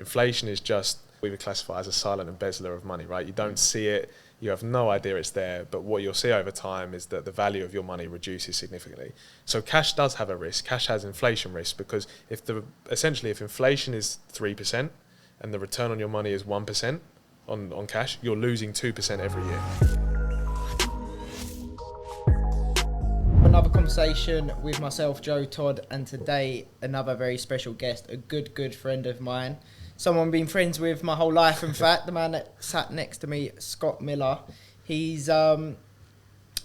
Inflation is just, we would classify as a silent embezzler of money, right? You don't see it, you have no idea it's there, but what you'll see over time is that the value of your money reduces significantly. So cash does have a risk. Cash has inflation risk, because if inflation is 3% and the return on your money is 1% on cash, you're losing 2% every year. Another conversation with myself, Joe, Todd, and today another very special guest, a good friend of mine. Someone I've been friends with my whole life, in fact. The man that sat next to me, Scott Millar. He's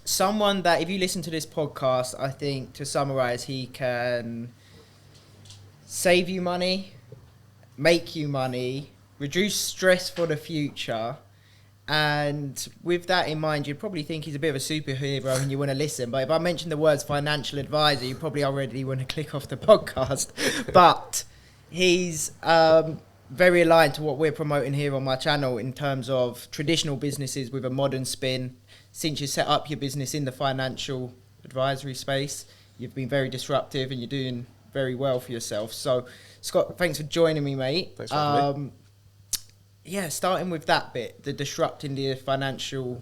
someone that, if you listen to this podcast, I think, to summarise, he can save you money, make you money, reduce stress for the future. And with that in mind, you'd probably think he's a bit of a superhero and you want to listen. But if I mention the words financial advisor, you probably already want to click off the podcast. But he's very aligned to what we're promoting here on my channel in terms of traditional businesses with a modern spin. Since you set up your business in the financial advisory space, you've been very disruptive and you're doing very well for yourself. So, Scott, thanks for joining me, mate. Thanks for having me. Yeah, starting with that bit, the disrupting the financial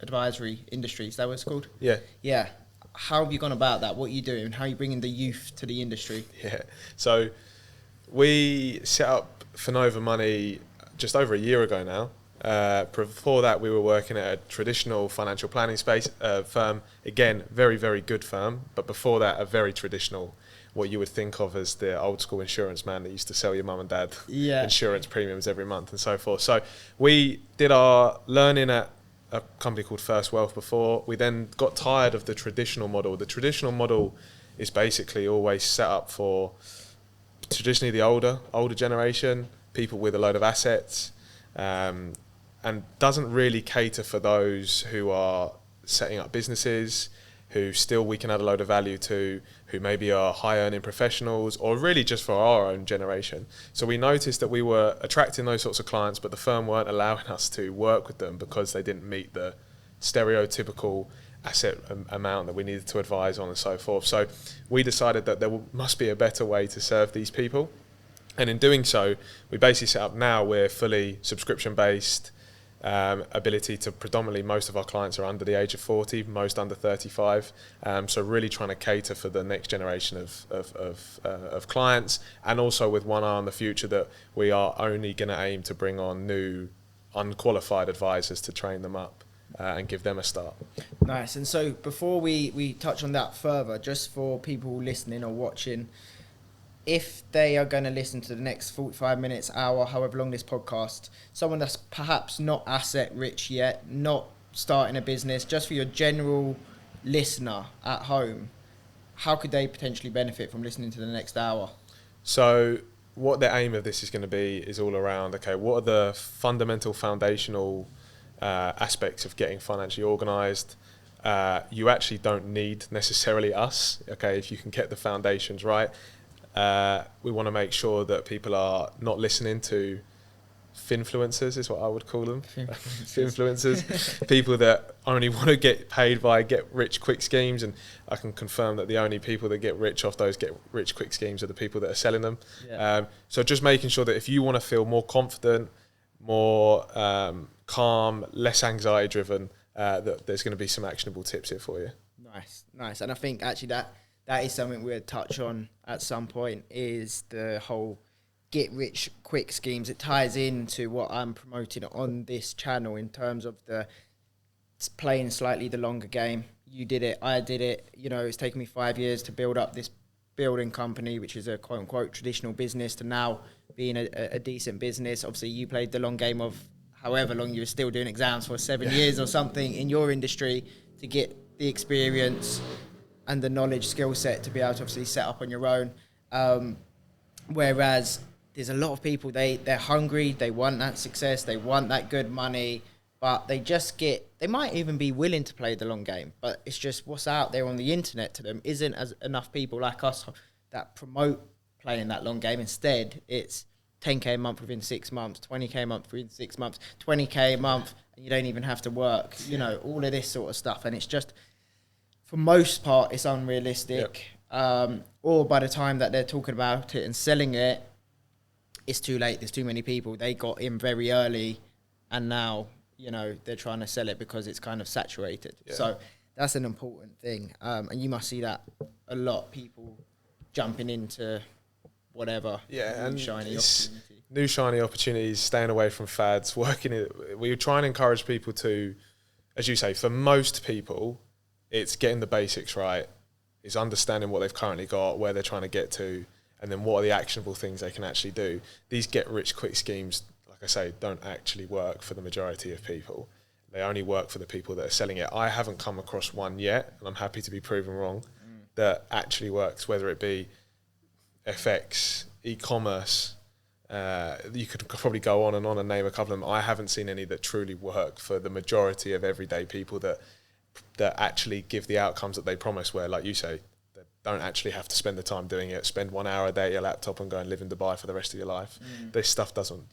advisory industry, is that what it's called? Yeah. Yeah. How have you gone about that? What are you doing? How are you bringing the youth to the industry? Yeah. So we set up Finova Money just over a year ago now. Before that, we were working at a traditional financial planning space firm. Again, very, very good firm. But before that, a very traditional, what you would think of as the old school insurance man that used to sell your mum and dad insurance premiums every month and so forth. So we did our learning at a company called First Wealth before. We then got tired of the traditional model. The traditional model is basically always set up for traditionally the older generation, people with a load of assets, and doesn't really cater for those who are setting up businesses, who still we can add a load of value to, who maybe are high earning professionals, or really just for our own generation. So we noticed that we were attracting those sorts of clients, but the firm weren't allowing us to work with them because they didn't meet the stereotypical asset amount that we needed to advise on and so forth. So we decided that there must be a better way to serve these people. And in doing so, we basically set up now, we're fully subscription based, ability to predominantly, most of our clients are under the age of 40, most under 35. So really trying to cater for the next generation of clients, and also with one eye on the future that we are only going to aim to bring on new unqualified advisors to train them up and give them a start. Nice. And so before we touch on that further, just for people listening or watching, if they are going to listen to the next 45 minutes, hour, however long this podcast, someone that's perhaps not asset rich yet, not starting a business, just for your general listener at home, how could they potentially benefit from listening to the next hour? So what the aim of this is going to be is all around, okay, what are the fundamental foundational aspects of getting financially organised? You actually don't need necessarily us, okay, if you can get the foundations right. We want to make sure that people are not listening to finfluencers, is what I would call them. Finfluencers, people that only want to get paid by get rich quick schemes, and I can confirm that the only people that get rich off those get rich quick schemes are the people that are selling them. Yeah. So just making sure that if you want to feel more confident, more calm, less anxiety driven, that there's going to be some actionable tips here for you. Nice. And I think actually that is something we'll touch on at some point, is the whole get rich quick schemes. It ties into what I'm promoting on this channel in terms of the playing slightly the longer game. You did it, I did it. You know, it's taken me 5 years to build up this building company, which is a quote unquote traditional business, to now being a decent business. Obviously, you played the long game of however long you were still doing exams for 7 years or something in your industry to get the experience and the knowledge skill set to be able to obviously set up on your own. Whereas there's a lot of people, they're hungry, they want that success, they want that good money, but they might even be willing to play the long game, but it's just what's out there on the internet to them isn't as enough people like us that promote playing that long game. Instead, it's 10k a month within 6 months, 20k a month within 6 months, 20k a month, and you don't even have to work, you know, all of this sort of stuff. And it's just, for most part, it's unrealistic. Yep. Or by the time that they're talking about it and selling it, it's too late. There's too many people. They got in very early, and now, you know, they're trying to sell it because it's kind of saturated. Yeah. So that's an important thing. And you must see that a lot, people jumping into whatever. Yeah, and shiny opportunity. New shiny opportunities, staying away from fads, working it. We try and encourage people to, as you say, for most people, it's getting the basics right. It's understanding what they've currently got, where they're trying to get to, and then what are the actionable things they can actually do. These get-rich-quick schemes, like I say, don't actually work for the majority of people. They only work for the people that are selling it. I haven't come across one yet, and I'm happy to be proven wrong, that actually works, whether it be FX, e-commerce. You could probably go on and name a couple of them. I haven't seen any that truly work for the majority of everyday people that actually give the outcomes that they promise, where, like you say, don't actually have to spend the time doing it. Spend 1 hour a day at your laptop and go and live in Dubai for the rest of your life. This stuff doesn't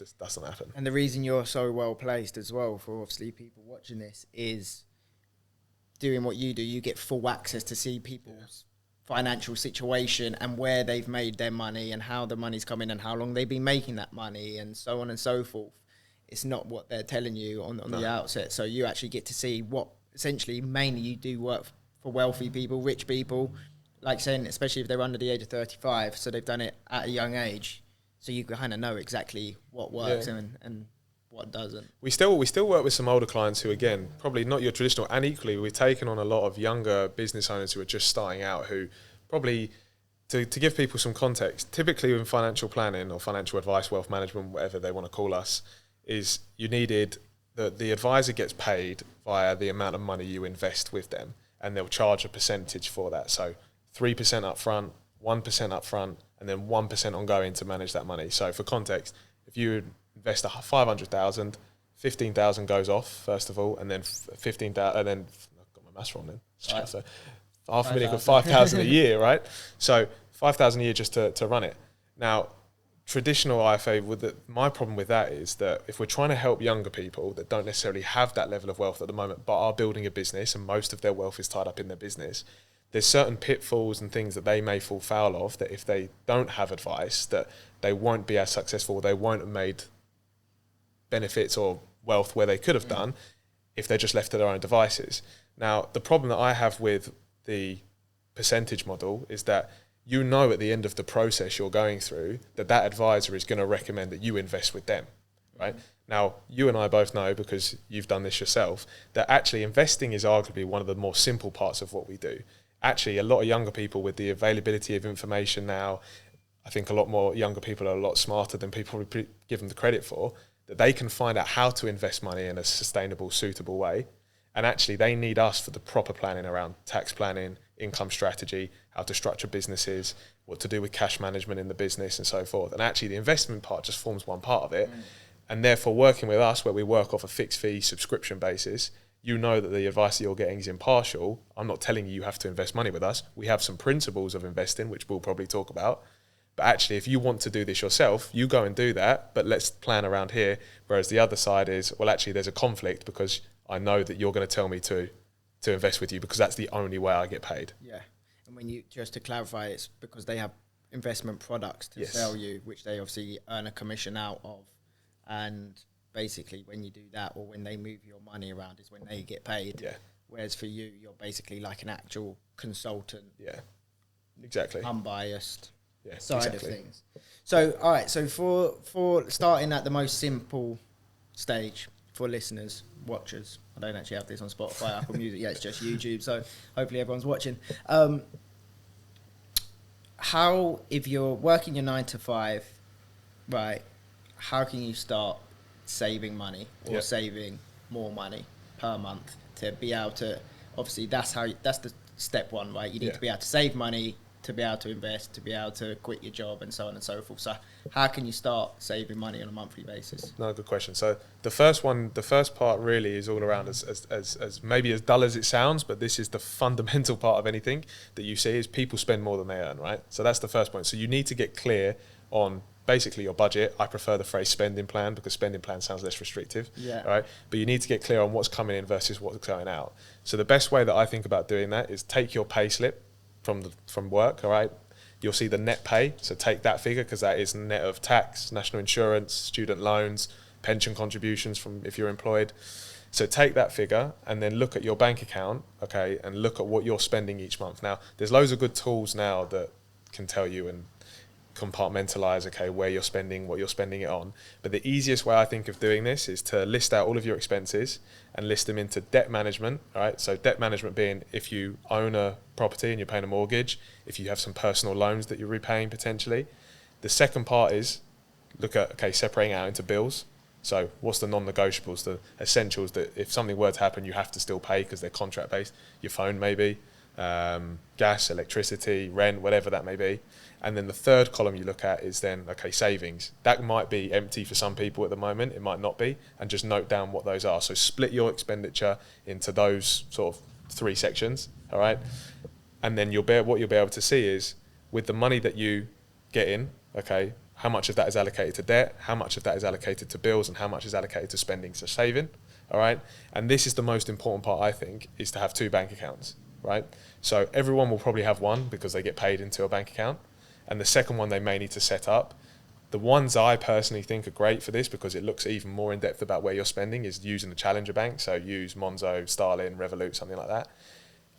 happen. And the reason you're so well placed as well for obviously people watching this is doing what you do. You get full access to see people's financial situation and where they've made their money and how the money's coming and how long they've been making that money and so on and so forth. It's not what they're telling you on the outset. So you actually get to see what essentially mainly you do work for wealthy people, rich people, like saying, especially if they're under the age of 35, so they've done it at a young age, so you kind of know exactly what works and what doesn't. We still work with some older clients who, again, probably not your traditional, and equally we've taken on a lot of younger business owners who are just starting out, who probably, to give people some context, typically in financial planning or financial advice, wealth management, whatever they want to call us, is you needed, the advisor gets paid via the amount of money you invest with them, and they'll charge a percentage for that. So 3% up front, 1% up front, and then 1% ongoing to manage that money. So for context, if you invest 500,000, 15,000 goes off first of all, and then 15,000, and then I've got my maths wrong then. Right. So 500,000, 5,000 a year, right? So 5,000 a year just to run it. Now, traditional IFA, my problem with that is that if we're trying to help younger people that don't necessarily have that level of wealth at the moment, but are building a business and most of their wealth is tied up in their business, there's certain pitfalls and things that they may fall foul of that if they don't have advice, that they won't be as successful, they won't have made benefits or wealth where they could have done if they're just left to their own devices. Now, the problem that I have with the percentage model is that you know at the end of the process you're going through that advisor is going to recommend that you invest with them, right? Now, you and I both know, because you've done this yourself, that actually investing is arguably one of the more simple parts of what we do. Actually, a lot of younger people, with the availability of information now, I think a lot more younger people are a lot smarter than people would give them the credit for, that they can find out how to invest money in a sustainable, suitable way. And actually, they need us for the proper planning around tax planning, income strategy, how to structure businesses, what to do with cash management in the business and so forth. And actually, the investment part just forms one part of it. And therefore, working with us, where we work off a fixed fee subscription basis, you know that the advice that you're getting is impartial. I'm not telling you have to invest money with us. We have some principles of investing, which we'll probably talk about. But actually, if you want to do this yourself, you go and do that, but let's plan around here. Whereas the other side is, well, actually, there's a conflict because I know that you're going to tell me to invest with you because that's the only way I get paid. Yeah. And when you, just to clarify, it's because they have investment products to sell you, which they obviously earn a commission out of. And basically, when you do that, or when they move your money around, is when they get paid. Yeah. Whereas for you, you're basically like an actual consultant. Yeah. Exactly. Unbiased Yeah, side of things. So, all right. So for starting at the most simple stage for listeners, watchers. I don't actually have this on Spotify, Apple Music. Yeah, it's just YouTube. So hopefully everyone's watching. How, if you're working your 9 to 5, right? How can you start saving money or saving more money per month to be able to, obviously that's the step one, right? You need to be able to save money, to be able to invest, to be able to quit your job and so on and so forth. So how can you start saving money on a monthly basis? No, good question. So the first part really is all around as maybe as dull as it sounds, but this is the fundamental part of anything that you see is people spend more than they earn, right? So that's the first point. So you need to get clear on basically your budget. I prefer the phrase spending plan because spending plan sounds less restrictive, right? But you need to get clear on what's coming in versus what's going out. So the best way that I think about doing that is take your pay slip from work, all right? you'll see the net pay. So take that figure, because that is net of tax, national insurance, student loans, pension contributions from if you're employed. So take that figure and then look at your bank account, okay, and look at what you're spending each month. Now, there's loads of good tools now that can tell you and compartmentalize, okay, where you're spending, what you're spending it on. But the easiest way I think of doing this is to list out all of your expenses and list them into debt management, all right? So debt management being if you own a property and you're paying a mortgage, if you have some personal loans that you're repaying potentially. The second part is look at, okay, separating out into bills. So what's the non-negotiables, the essentials that if something were to happen, you have to still pay because they're contract-based? Your phone maybe, gas, electricity, rent, whatever that may be. And then the third column you look at is then, okay, savings. That might be empty for some people at the moment. It might not be. And just note down what those are. So split your expenditure into those sort of 3 sections, all right? And then what you'll be able to see is with the money that you get in, okay, how much of that is allocated to debt, how much of that is allocated to bills, and how much is allocated to spending, so saving, all right? And this is the most important part, I think, is to have 2 bank accounts, right? So everyone will probably have one because they get paid into a bank account, and the second one they may need to set up. The ones I personally think are great for this because it looks even more in depth about where you're spending is using the challenger bank, so use Monzo, Starling, Revolut, something like that.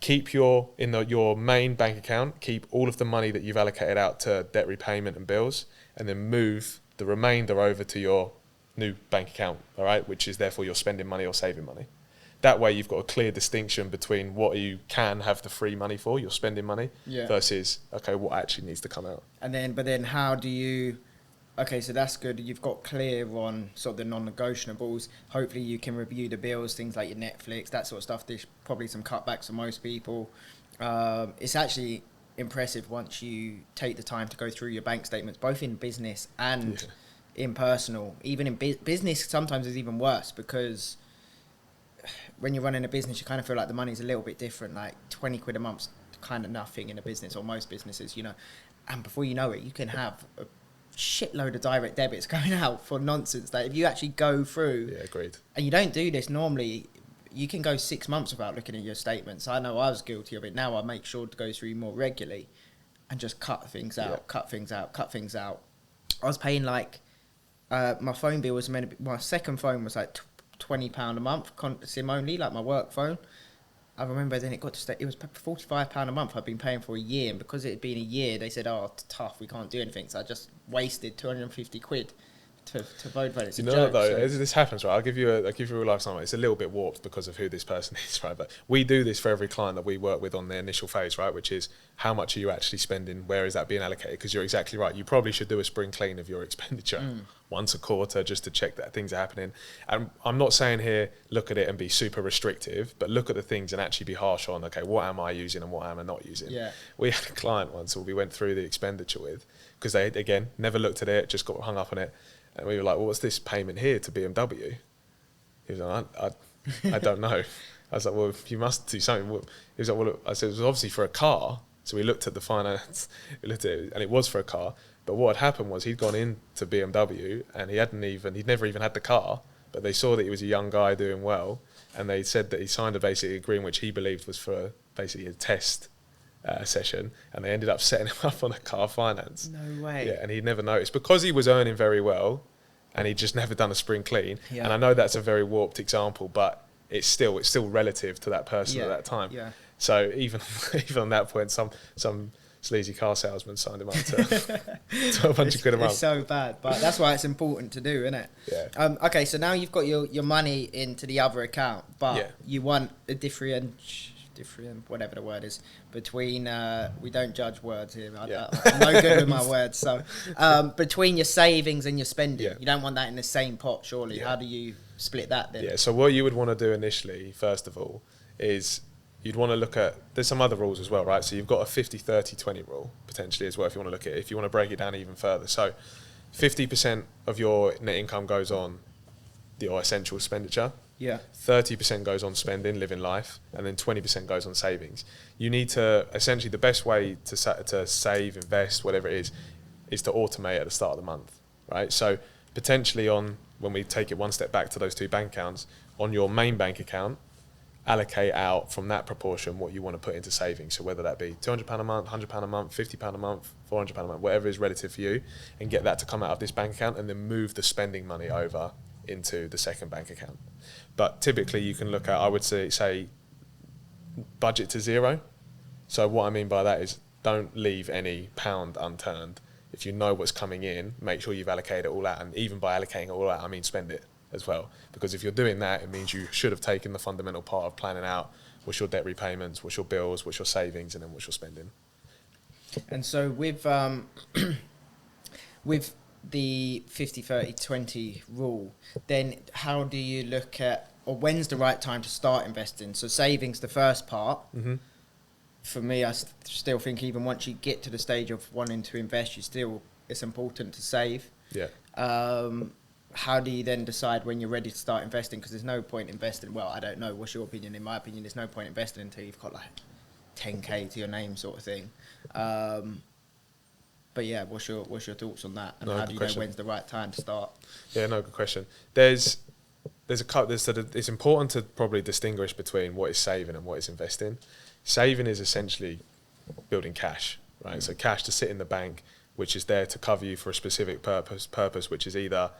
Keep your main bank account, keep all of the money that you've allocated out to debt repayment and bills, and then move the remainder over to your new bank account, all right, which is therefore you're spending money or saving money. That way you've got a clear distinction between what you can have the free money for, you're spending money, versus, okay, what actually needs to come out. But then how do you... Okay, so that's good. You've got clear on sort of the non-negotiables. Hopefully you can review the bills, things like your Netflix, that sort of stuff. There's probably some cutbacks for most people. It's actually impressive once you take the time to go through your bank statements, both in business and in personal. Even in business, sometimes it's even worse because when you're running a business, you kind of feel like the money's a little bit different. Like 20 quid a month's kind of nothing in a business, or most businesses, you know. And before you know it, you can have a shitload of direct debits going out for nonsense that if you actually go through, Agreed. And you don't do this normally, you can go 6 months without looking at your statements. I know I was guilty of it. Now I make sure to go through more regularly and just cut things out, cut things out. I was paying like my phone bill was meant to be, my second phone was like £20 a month, SIM only, like my work phone. I remember then it got to it was £45 a month I'd been paying for a year, and because it had been a year, they said, "Oh, it's tough, we can't do anything." So I just wasted 250 quid to Vodafone. It's a joke. Though, this happens, right? I'll give you a real life example. It's a little bit warped because of who this person is, right? But we do this for every client that we work with on the initial phase, right? Which is how much are you actually spending? Where is that being allocated? Because you're exactly right. You probably should do a spring clean of your expenditure once a quarter just to check that things are happening. And I'm not saying here look at it and be super restrictive, but look at the things and actually be harsh on, okay, what am I using and what am I not using? Yeah. We had a client once who we went through the expenditure with because they, again, never looked at it, just got hung up on it. And we were like, well, what's this payment here to BMW? He was like, I don't know. I was like, well, you must do something. He was like, well, I said, it was obviously for a car. So we looked at the finance, we looked at it, and it was for a car. But what had happened was he'd gone into BMW and he'd never even had the car, but they saw that he was a young guy doing well. And they said that he signed a basic agreement, which he believed was for basically a test session, and they ended up setting him up on a car finance. No way. Yeah, and he'd never noticed because he was earning very well, and he'd just never done a spring clean. Yeah. And I know that's a very warped example, but it's still relative to that person at that time. Yeah. So even on that point, some sleazy car salesman signed him up to £1,200 a month. It's so bad, but that's why it's important to do, isn't it? Yeah. Okay, so now you've got your money into the other account, but you want a different, whatever the word is, between, we don't judge words here, I'm no good with my words, so between your savings and your spending, you don't want that in the same pot, surely. How do you split that then? Yeah, so what you would want to do initially, first of all, is you'd want to look at, there's some other rules as well, right? So you've got a 50-30-20 rule, potentially, as well, if you want to look at it, if you want to break it down even further. So 50% of your net income goes on your essential expenditure. Yeah. 30% goes on spending, living life, and then 20% goes on savings. You need to, essentially, the best way to save, invest, whatever it is to automate at the start of the month, right? So potentially when we take it one step back to those 2 bank accounts, on your main bank account, allocate out from that proportion what you want to put into savings. So whether that be £200 a month, £100 a month, £50 a month, £400 a month, whatever is relative for you, and get that to come out of this bank account, and then move the spending money over into the second bank account. But typically you can look at, I would say budget to zero. So what I mean by that is don't leave any pound unturned. If you know what's coming in, make sure you've allocated it all out. And even by allocating it all out, I mean spend it as well. Because if you're doing that, it means you should have taken the fundamental part of planning out what's your debt repayments, what's your bills, what's your savings, and then what's your spending. And so with with the 50-30-20 rule, then how do you look at, or when's the right time to start investing? So savings, the first part. Mm-hmm. For me, I still think even once you get to the stage of wanting to invest, it's important to save. Yeah. How do you then decide when you're ready to start investing? Because there's no point investing. Well, I don't know. What's your opinion? In my opinion, there's no point investing until you've got like 10k to your name, sort of thing. But yeah, what's your thoughts on that? And how do you know when's the right time to start? Yeah, no, good question. There's it's important to probably distinguish between what is saving and what is investing. Saving is essentially building cash, right? So cash to sit in the bank, which is there to cover you for a specific purpose, which is either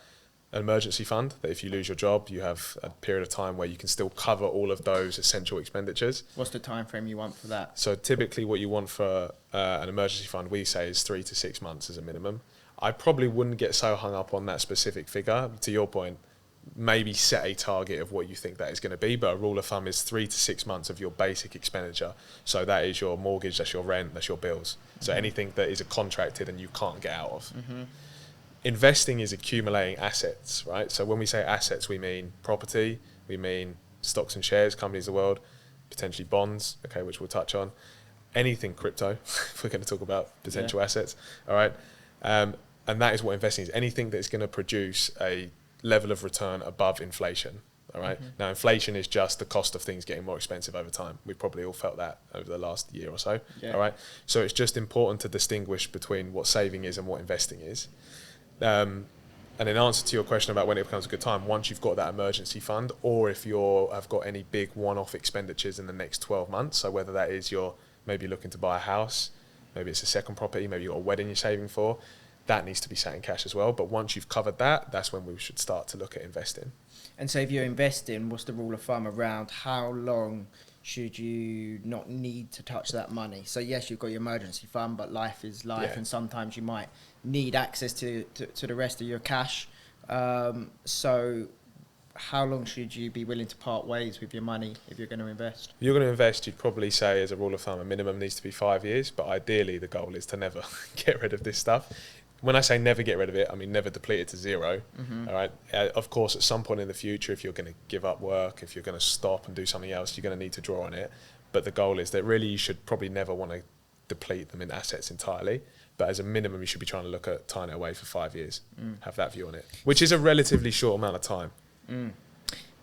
an emergency fund, that if you lose your job, you have a period of time where you can still cover all of those essential expenditures. What's the time frame you want for that? So typically what you want for an emergency fund, we say, is 3 to 6 months as a minimum. I probably wouldn't get so hung up on that specific figure. To your point, maybe set a target of what you think that is going to be, but a rule of thumb is 3 to 6 months of your basic expenditure. So that is your mortgage, that's your rent, that's your bills. So anything that is contracted and you can't get out of. Mm-hmm. Investing is accumulating assets, right? So when we say assets, we mean property, we mean stocks and shares, companies of the world, potentially bonds, okay, which we'll touch on. Anything crypto, if we're going to talk about potential assets, all right? And that is what investing is. Anything that's going to produce a level of return above inflation, all right? Mm-hmm. Now, inflation is just the cost of things getting more expensive over time. We've probably all felt that over the last year or so, all right? So it's just important to distinguish between what saving is and what investing is. And in answer to your question about when it becomes a good time, once you've got that emergency fund, or if have got any big one-off expenditures in the next 12 months, so whether that is you're maybe looking to buy a house, maybe it's a second property, maybe you've got a wedding you're saving for, that needs to be sat in cash as well. But once you've covered that, that's when we should start to look at investing. And so if you're investing, what's the rule of thumb around how long should you not need to touch that money? So yes, you've got your emergency fund, but life is life, and sometimes you might need access to the rest of your cash. So how long should you be willing to part ways with your money if you're going to invest? If you're going to invest, you'd probably say, as a rule of thumb, a minimum needs to be 5 years, but ideally the goal is to never get rid of this stuff. When I say never get rid of it, I mean never deplete it to zero. Mm-hmm. All right. Of course, at some point in the future, if you're going to give up work, if you're going to stop and do something else, you're going to need to draw on it. But the goal is that really you should probably never want to deplete them in assets entirely. But as a minimum, you should be trying to look at tying it away for 5 years. Have that view on it, which is a relatively short amount of time.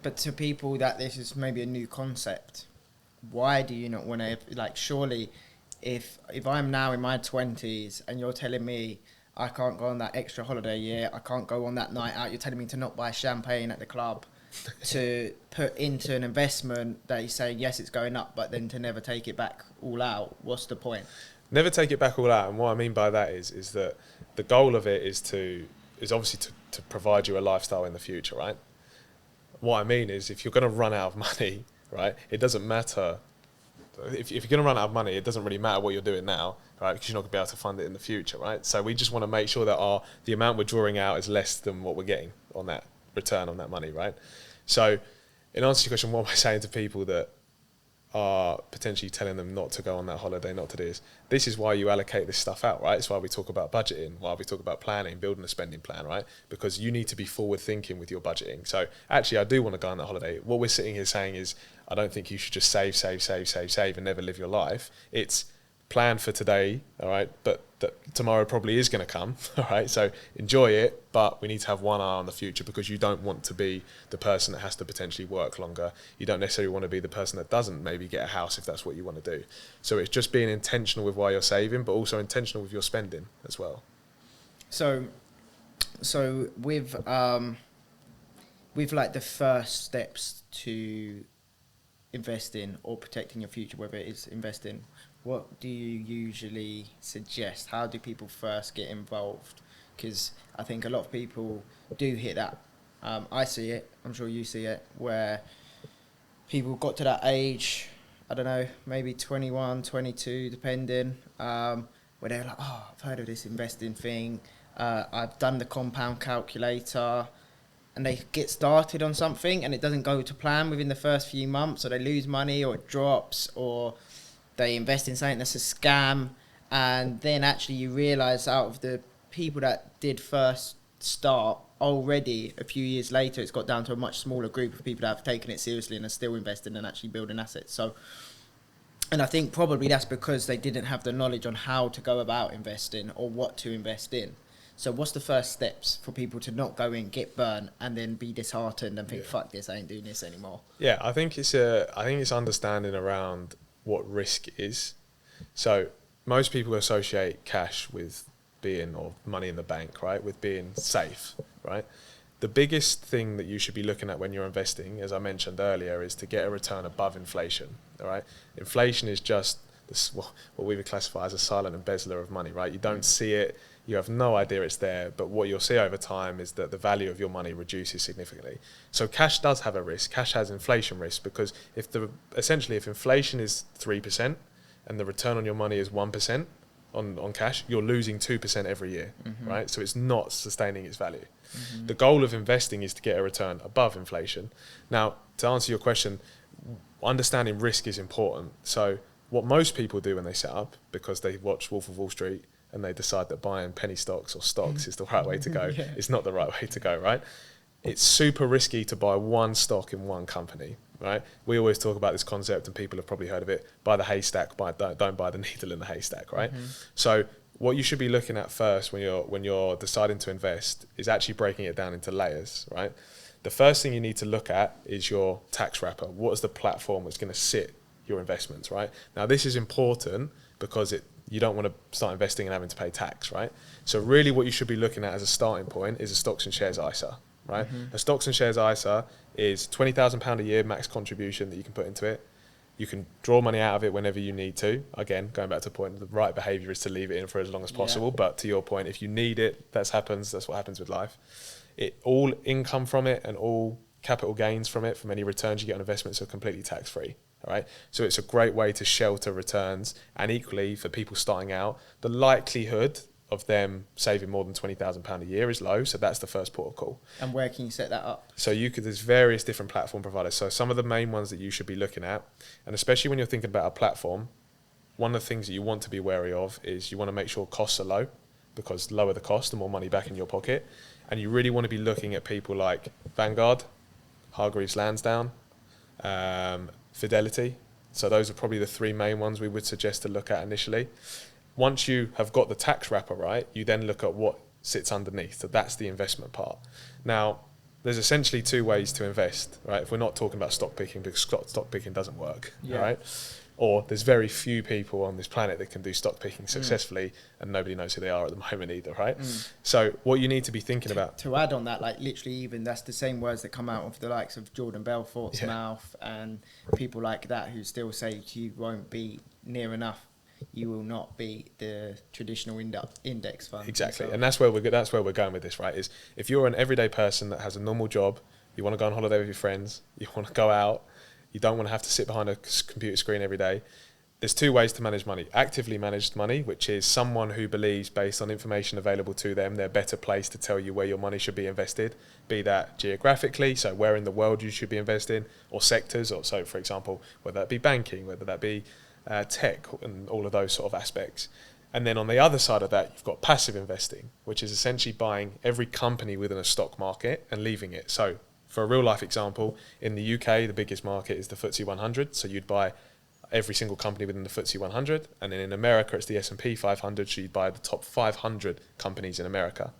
But to people that this is maybe a new concept, why do you not want to, like, surely if I'm now in my 20s and you're telling me I can't go on that extra holiday year, I can't go on that night out, you're telling me to not buy champagne at the club, to put into an investment that you say, yes, it's going up, but then to never take it back all out, what's the point? Never take it back all out. And what I mean by that is that the goal of it is obviously to provide you a lifestyle in the future, right? What I mean is, if you're going to run out of money, right, it doesn't matter. If you're going to run out of money, it doesn't really matter what you're doing now, right, because you're not going to be able to fund it in the future, right? So we just want to make sure that the amount we're drawing out is less than what we're getting on that return on that money, right? So in answer to your question, what am I saying to people that are potentially telling them not to go on that holiday, not to do this? This is why you allocate this stuff out, right? It's why we talk about budgeting, why we talk about planning, building a spending plan, right? Because you need to be forward thinking with your budgeting. So actually, I do want to go on that holiday. What we're sitting here saying is, I don't think you should just save and never live your life. It's plan for today, all right, but tomorrow probably is going to come, all right? So enjoy it, but we need to have one eye on the future, because you don't want to be the person that has to potentially work longer. You don't necessarily want to be the person that doesn't maybe get a house if that's what you want to do. So it's just being intentional with why you're saving, but also intentional with your spending as well. So with like the first steps to investing or protecting your future, whether it is investing, what do you usually suggest? How do people first get involved? Because I think a lot of people do hit that. I see it, I'm sure you see it, where people got to that age, I don't know, maybe 21, 22, depending, where they're like, oh, I've heard of this investing thing, I've done the compound calculator, and they get started on something and it doesn't go to plan within the first few months, or they lose money, or it drops, or they invest in something that's a scam, and then actually you realise out of the people that did first start, already a few years later it's got down to a much smaller group of people that have taken it seriously and are still investing and actually building assets. So, and I think probably that's because they didn't have the knowledge on how to go about investing or what to invest in. So what's the first steps for people to not go in, get burnt, and then be disheartened and think, fuck this, I ain't doing this anymore? Yeah, I think it's understanding around what risk is. So most people associate cash with being, or money in the bank, right, with being safe, right? The biggest thing that you should be looking at when you're investing, as I mentioned earlier, is to get a return above inflation, all right? Inflation is just this, what we would classify as a silent embezzler of money, right? You don't see it, you have no idea it's there, but what you'll see over time is that the value of your money reduces significantly. So cash does have a risk. Cash has inflation risk, because if inflation is 3% and the return on your money is 1%, on cash, you're losing 2% every year, right? So it's not sustaining its value. The goal of investing is to get a return above inflation. Now, to answer your question, understanding risk is important. So what most people do when they set up, because they watch Wolf of Wall Street and they decide that buying penny stocks or stocks is the right way to go, it's not the right way to go, right? It's super risky to buy one stock in one company, right? We always talk about this concept, and people have probably heard of it: buy the haystack, don't buy the needle in the haystack, right? So what you should be looking at first when you're deciding to invest is actually breaking it down into layers, right? The first thing you need to look at is your tax wrapper. What is the platform that's going to sit your investments, right? Now, this is important because you don't want to start investing and having to pay tax, right? So really what you should be looking at as a starting point is a stocks and shares ISA, right? A stocks and shares ISA is £20,000 a year max contribution that you can put into it. You can draw money out of it whenever you need to. Again, going back to the point, the right behaviour is to leave it in for as long as possible. But to your point, if you need it, that's what happens with life. All income from it and all capital gains from it, from any returns you get on investments, are completely tax-free. All right, so it's a great way to shelter returns, and equally for people starting out, the likelihood of them saving more than £20,000 a year is low, so that's the first port of call. And where can you set that up? So there's various different platform providers. So some of the main ones that you should be looking at, and especially when you're thinking about a platform, one of the things that you want to be wary of is you want to make sure costs are low, because lower the cost, the more money back in your pocket. And you really want to be looking at people like Vanguard, Hargreaves Lansdown, Fidelity. So those are probably the three main ones we would suggest to look at initially. Once you have got the tax wrapper right, you then look at what sits underneath. So that's the investment part. Now, there's essentially two ways to invest, right? If we're not talking about stock picking, because stock picking doesn't work, right? Or there's very few people on this planet that can do stock picking successfully, and nobody knows who they are at the moment either, right? So what you need to be thinking about... To add on that, like literally even that's the same words that come out of the likes of Jordan Belfort's mouth, and people like that who still say you won't be near enough. You will not be the traditional index fund. Exactly, and that's where we're going with this, right? Is if you're an everyday person that has a normal job, you want to go on holiday with your friends, you want to go out, you don't want to have to sit behind a computer screen every day. There's two ways to manage money. Actively managed money, which is someone who believes, based on information available to them, they're better placed to tell you where your money should be invested, be that geographically, so where in the world you should be investing, or sectors, or so, for example, whether that be banking, whether that be tech, and all of those sort of aspects. And then on the other side of that, you've got passive investing, which is essentially buying every company within a stock market and leaving it. So for a real life example, in the UK, the biggest market is the FTSE 100. So you'd buy every single company within the FTSE 100. And then in America, it's the S&P 500. So you'd buy the top 500 companies in America.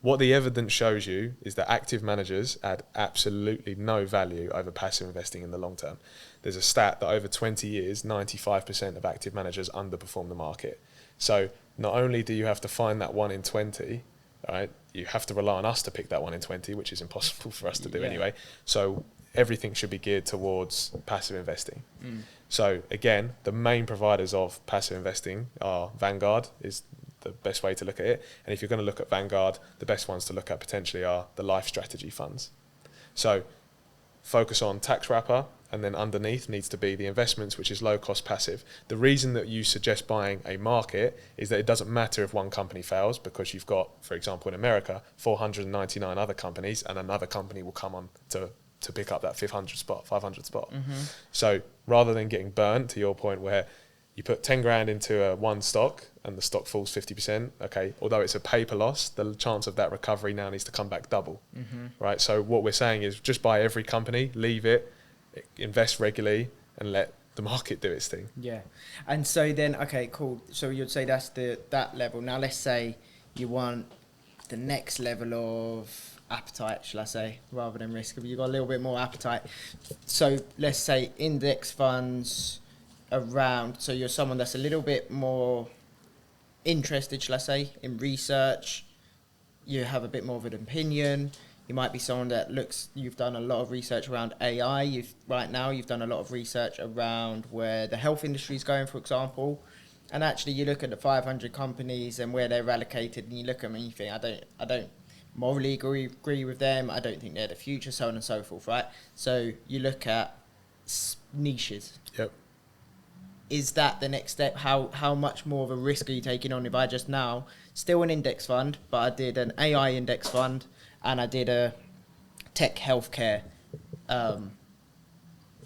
What the evidence shows you is that active managers add absolutely no value over passive investing in the long term. There's a stat that over 20 years, 95% of active managers underperform the market. So not only do you have to find that 1 in 20, right, you have to rely on us to pick that 1 in 20, which is impossible for us to do anyway. So everything should be geared towards passive investing. So again, the main providers of passive investing are Vanguard is the best way to look at it. And if you're going to look at Vanguard, the best ones to look at potentially are the life strategy funds. So focus on tax wrapper, and then underneath needs to be the investments, which is low cost passive. The reason that you suggest buying a market is that it doesn't matter if one company fails, because you've got, for example, in America, 499 other companies, and another company will come on to pick up that 500 spot. So rather than getting burnt, to your point, where you put 10 grand into one stock and the stock falls 50%, okay, although it's a paper loss, the chance of that recovery now needs to come back double, right? So what we're saying is just buy every company, leave it, invest regularly, and let the market do its thing. Yeah. And so then, okay, cool. So you'd say that's that level. Now let's say you want the next level of appetite, shall I say, rather than risk. You've got a little bit more appetite. So let's say index funds around, so you're someone that's a little bit more interested, shall I say, in research. You have a bit more of an opinion. You might be someone that you've done a lot of research around AI. You've done a lot of research around where the health industry is going, for example. And actually you look at the 500 companies and where they're allocated, and you look at them and you think, I don't morally agree with them. I don't think they're the future, so on and so forth, right? So you look at niches. Yep. Is that the next step? How much more of a risk are you taking on if I just now, still an index fund, but I did an AI index fund and I did a tech healthcare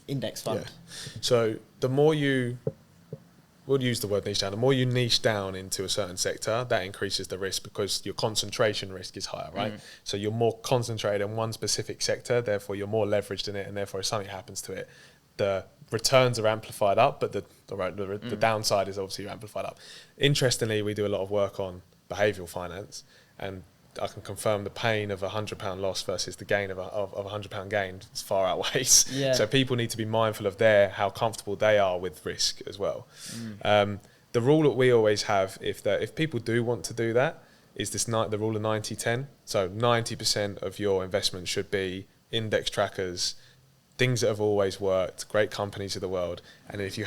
index fund? Yeah. So the more we'll use the word niche down, the more you niche down into a certain sector, that increases the risk because your concentration risk is higher, right? So you're more concentrated in one specific sector, therefore you're more leveraged in it, and therefore if something happens to it, the returns are amplified up, but the downside is obviously amplified up. Interestingly, we do a lot of work on behavioural finance, and I can confirm the pain of £100 loss versus the gain of £100 gain is far outweighs. Yeah. So people need to be mindful of how comfortable they are with risk as well. The rule that we always have, if people do want to do that, is the rule of 90-10. So 90% of your investment should be index trackers, things that have always worked, great companies of the world. And if you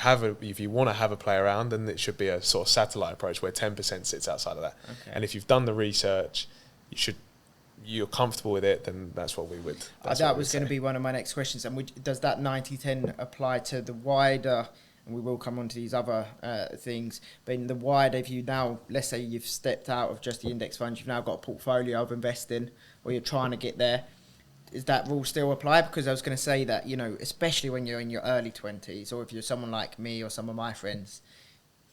want to have a play around, then it should be a sort of satellite approach where 10% sits outside of that. Okay. And if you've done the research, you're comfortable with it, then that's what we would. That was going to be one of my next questions. And does that 90-10 apply to the wider, and we will come on to these other things, but in the wider, if you now, let's say you've stepped out of just the index fund, you've now got a portfolio of investing, or you're trying to get there, is that rule still apply? Because I was going to say that, especially when you're in your early 20s, or if you're someone like me or some of my friends,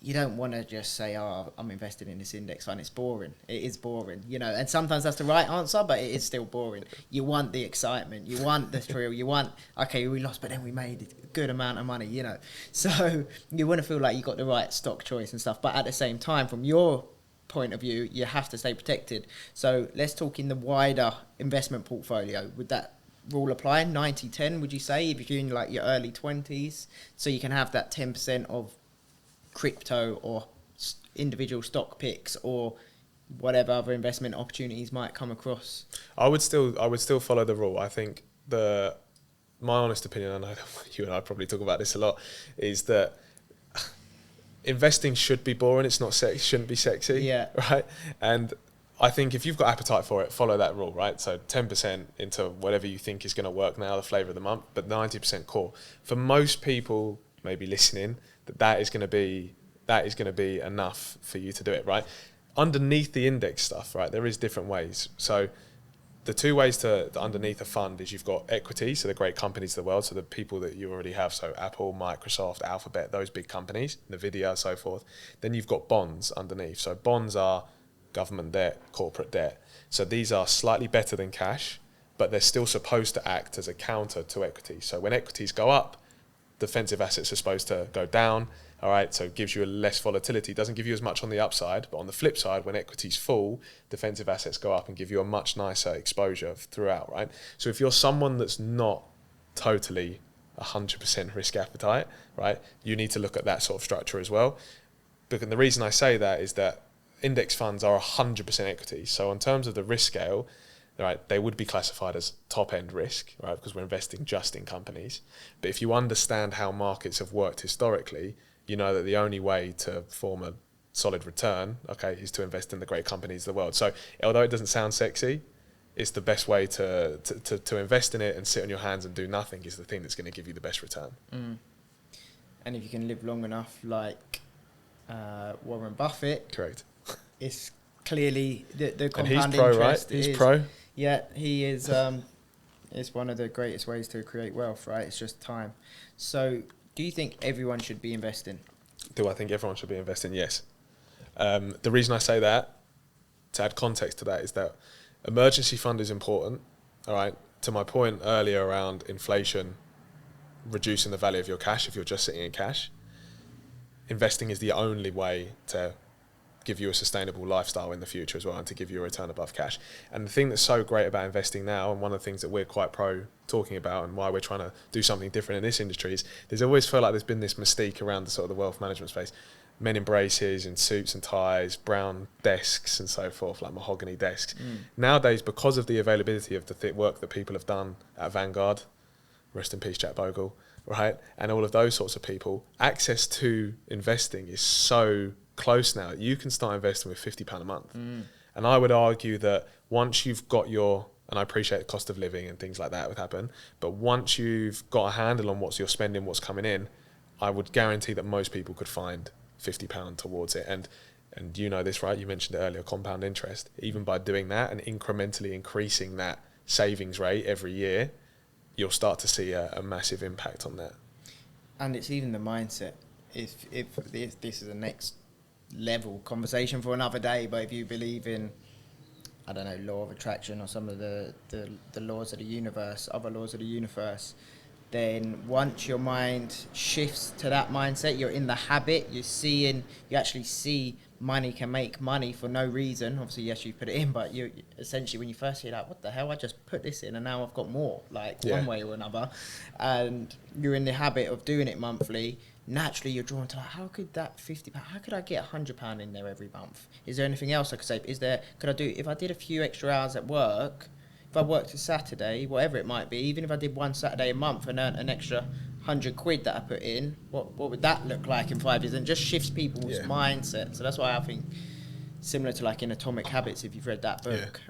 you don't want to just say, oh, I'm invested in this index fund. It's boring. It is boring, and sometimes that's the right answer, but it is still boring. You want the excitement. You want the thrill. You want, okay, we lost, but then we made a good amount of money, So you want to feel like you got the right stock choice and stuff. But at the same time, from your point of view, you have to stay protected. So let's talk in the wider investment portfolio. Would that rule apply? 90-10, would you say, if you're in like your early 20s? So you can have that 10% of crypto or individual stock picks or whatever other investment opportunities might come across. I would still follow the rule. I think my honest opinion, and I know you and I probably talk about this a lot, is that investing should be boring. It's not sexy. Shouldn't be sexy. Yeah. Right. And I think if you've got appetite for it, follow that rule. Right. So 10% into whatever you think is going to work now, the flavour of the month, but 90% core. For most people, maybe listening, that is going to be enough for you to do it. Right. Underneath the index stuff, right, there is different ways. So the two ways to underneath a fund is you've got equity, so the great companies of the world, so the people that you already have, so Apple, Microsoft, Alphabet, those big companies, Nvidia, so forth. Then you've got bonds underneath. So bonds are government debt, corporate debt. So these are slightly better than cash, but they're still supposed to act as a counter to equity. So when equities go up, defensive assets are supposed to go down. All right, so it gives you a less volatility. It doesn't give you as much on the upside, but on the flip side, when equities fall, defensive assets go up and give you a much nicer exposure throughout, right? So if you're someone that's not totally 100% risk appetite, right, you need to look at that sort of structure as well. Because the reason I say that is that index funds are 100% equity. So in terms of the risk scale, right, they would be classified as top-end risk, right, because we're investing just in companies. But if you understand how markets have worked historically, you know that the only way to form a solid return, okay, is to invest in the great companies of the world. So although it doesn't sound sexy, it's the best way to invest in it, and sit on your hands and do nothing is the thing that's going to give you the best return. And if you can live long enough like Warren Buffett, Correct. It's clearly the compound and he's pro, interest. Right? He's pro. Yeah, he is. It's one of the greatest ways to create wealth, right? It's just time. So, do you think everyone should be investing? Do I think everyone should be investing? Yes. The reason I say that, to add context to that, is that emergency fund is important. All right. To my point earlier around inflation reducing the value of your cash if you're just sitting in cash, investing is the only way to give you a sustainable lifestyle in the future as well, and to give you a return above cash. And the thing that's so great about investing now, and one of the things that we're quite pro talking about and why we're trying to do something different in this industry, is there's always felt like there's been this mystique around the sort of the wealth management space. Men in braces and suits and ties, brown desks and so forth, like mahogany desks. Nowadays, because of the availability of the work that people have done at Vanguard, rest in peace Jack Bogle, right, and all of those sorts of people, access to investing is so close now. You can start investing with £50 a month. And I would argue that once you've got your, and I appreciate the cost of living and things like that would happen, but once you've got a handle on what you're spending, what's coming in, I would guarantee that most people could find £50 towards it. And you know this, right? You mentioned it earlier, compound interest. Even by doing that and incrementally increasing that savings rate every year, you'll start to see a massive impact on that. And it's even the mindset. If this is the next level conversation for another day, but if you believe in, I don't know, law of attraction or some of the laws of the universe, other laws of the universe, then once your mind shifts to that mindset, you're in the habit, you actually see money can make money for no reason. Obviously, yes, you put it in, but you essentially, when you first hear that, what the hell, I just put this in and now I've got more, one way or another. And you're in the habit of doing it monthly. Naturally, you're drawn to, like, how could that £50, how could I get £100 in there every month? Is there anything else I could save? If I did a few extra hours at work, if I worked a Saturday, whatever it might be, even if I did one Saturday a month and earned an extra £100 that I put in, what would that look like in 5 years? And just shifts people's mindset. So that's why I think, similar to like in Atomic Habits, if you've read that book,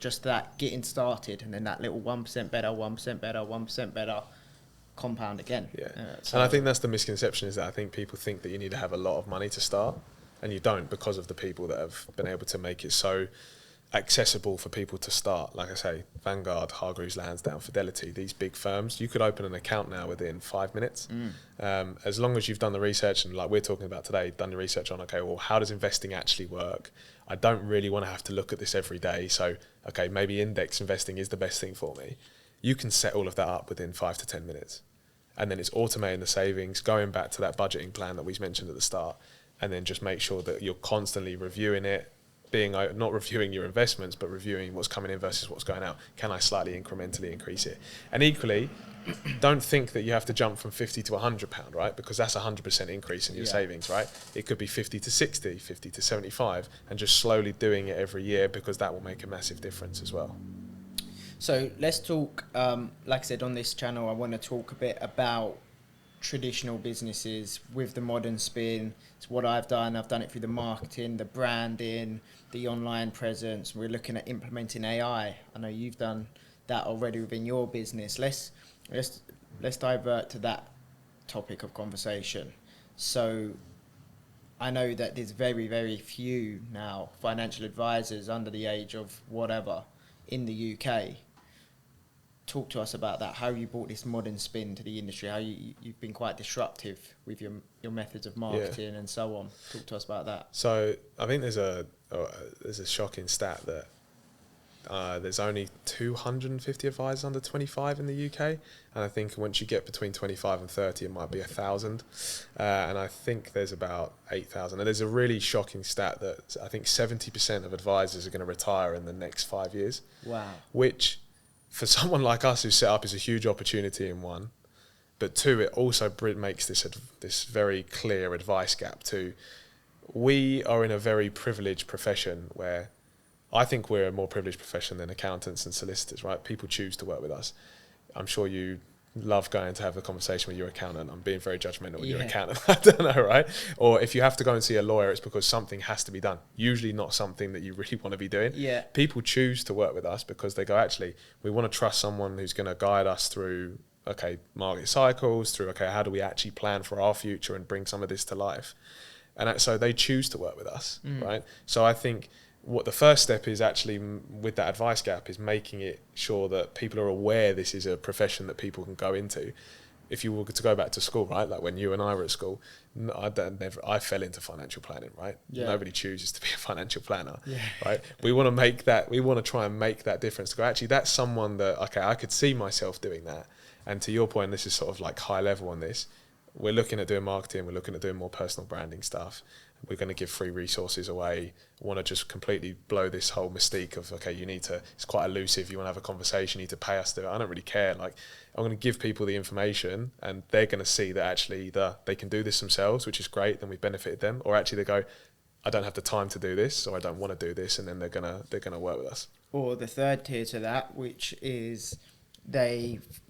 just that getting started and then that little 1% better, 1% better, 1% better, compound again. And I think that's the misconception, is that I think people think that you need to have a lot of money to start, and you don't, because of the people that have been able to make it so accessible for people to start. Like I say, Vanguard, Hargreaves Lansdown, Fidelity, these big firms, you could open an account now within 5 minutes. As long as you've done the research, and like we're talking about today, done the research on, okay, well, how does investing actually work? I don't really want to have to look at this every day, so okay, maybe index investing is the best thing for me. You can set all of that up within 5 to 10 minutes. And then it's automating the savings, going back to that budgeting plan that we mentioned at the start, and then just make sure that you're constantly reviewing it, not reviewing your investments, but reviewing what's coming in versus what's going out. Can I slightly incrementally increase it? And equally, don't think that you have to jump from £50 to £100, right? Because that's 100% increase in your savings, right? It could be 50 to 60, 50 to 75, and just slowly doing it every year, because that will make a massive difference as well. So let's talk, like I said, on this channel, I want to talk a bit about traditional businesses with the modern spin. It's what I've done. I've done it through the marketing, the branding, the online presence. We're looking at implementing AI. I know you've done that already within your business. Let's divert to that topic of conversation. So I know that there's very, very few now financial advisors under the age of whatever in the UK. Talk to us about that, how you brought this modern spin to the industry, how you've been quite disruptive with your methods of marketing and so on. Talk to us about that. So I think there's a shocking stat that there's only 250 advisors under 25 in the UK, and I think once you get between 25 and 30 it might be 1,000, and I think there's about 8,000. And there's a really shocking stat that I think 70% of advisors are going to retire in the next 5 years. Wow. Which, for someone like us who's set up, is a huge opportunity in one, but two, it also makes this very clear advice gap too. We are in a very privileged profession where I think we're a more privileged profession than accountants and solicitors, right? People choose to work with us. I'm sure you love going to have a conversation with your accountant. I'm being very judgmental with your accountant. I don't know, right? Or if you have to go and see a lawyer, it's because something has to be done. Usually not something that you really want to be doing. Yeah. People choose to work with us because they go, actually, we want to trust someone who's going to guide us through, okay, market cycles, through, okay, how do we actually plan for our future and bring some of this to life? And so they choose to work with us, right? So I think what the first step is actually with that advice gap is making it sure that people are aware this is a profession that people can go into. If you were to go back to school, right, like when you and I were at school, I fell into financial planning, right? Yeah. Nobody chooses to be a financial planner, right? We want to try and make that difference to go, actually, that's someone that, okay, I could see myself doing that. And to your point, this is sort of like high level on this. We're looking at doing marketing, we're looking at doing more personal branding stuff. We're going to give free resources away. I want to just completely blow this whole mystique of, okay, it's quite elusive, you want to have a conversation, you need to pay us to do it. I don't really care. Like, I'm going to give people the information and they're going to see that actually they can do this themselves, which is great, then we've benefited them. Or actually they go, I don't have the time to do this, or I don't want to do this, and then they're going to work with us. Or the third tier to that, which is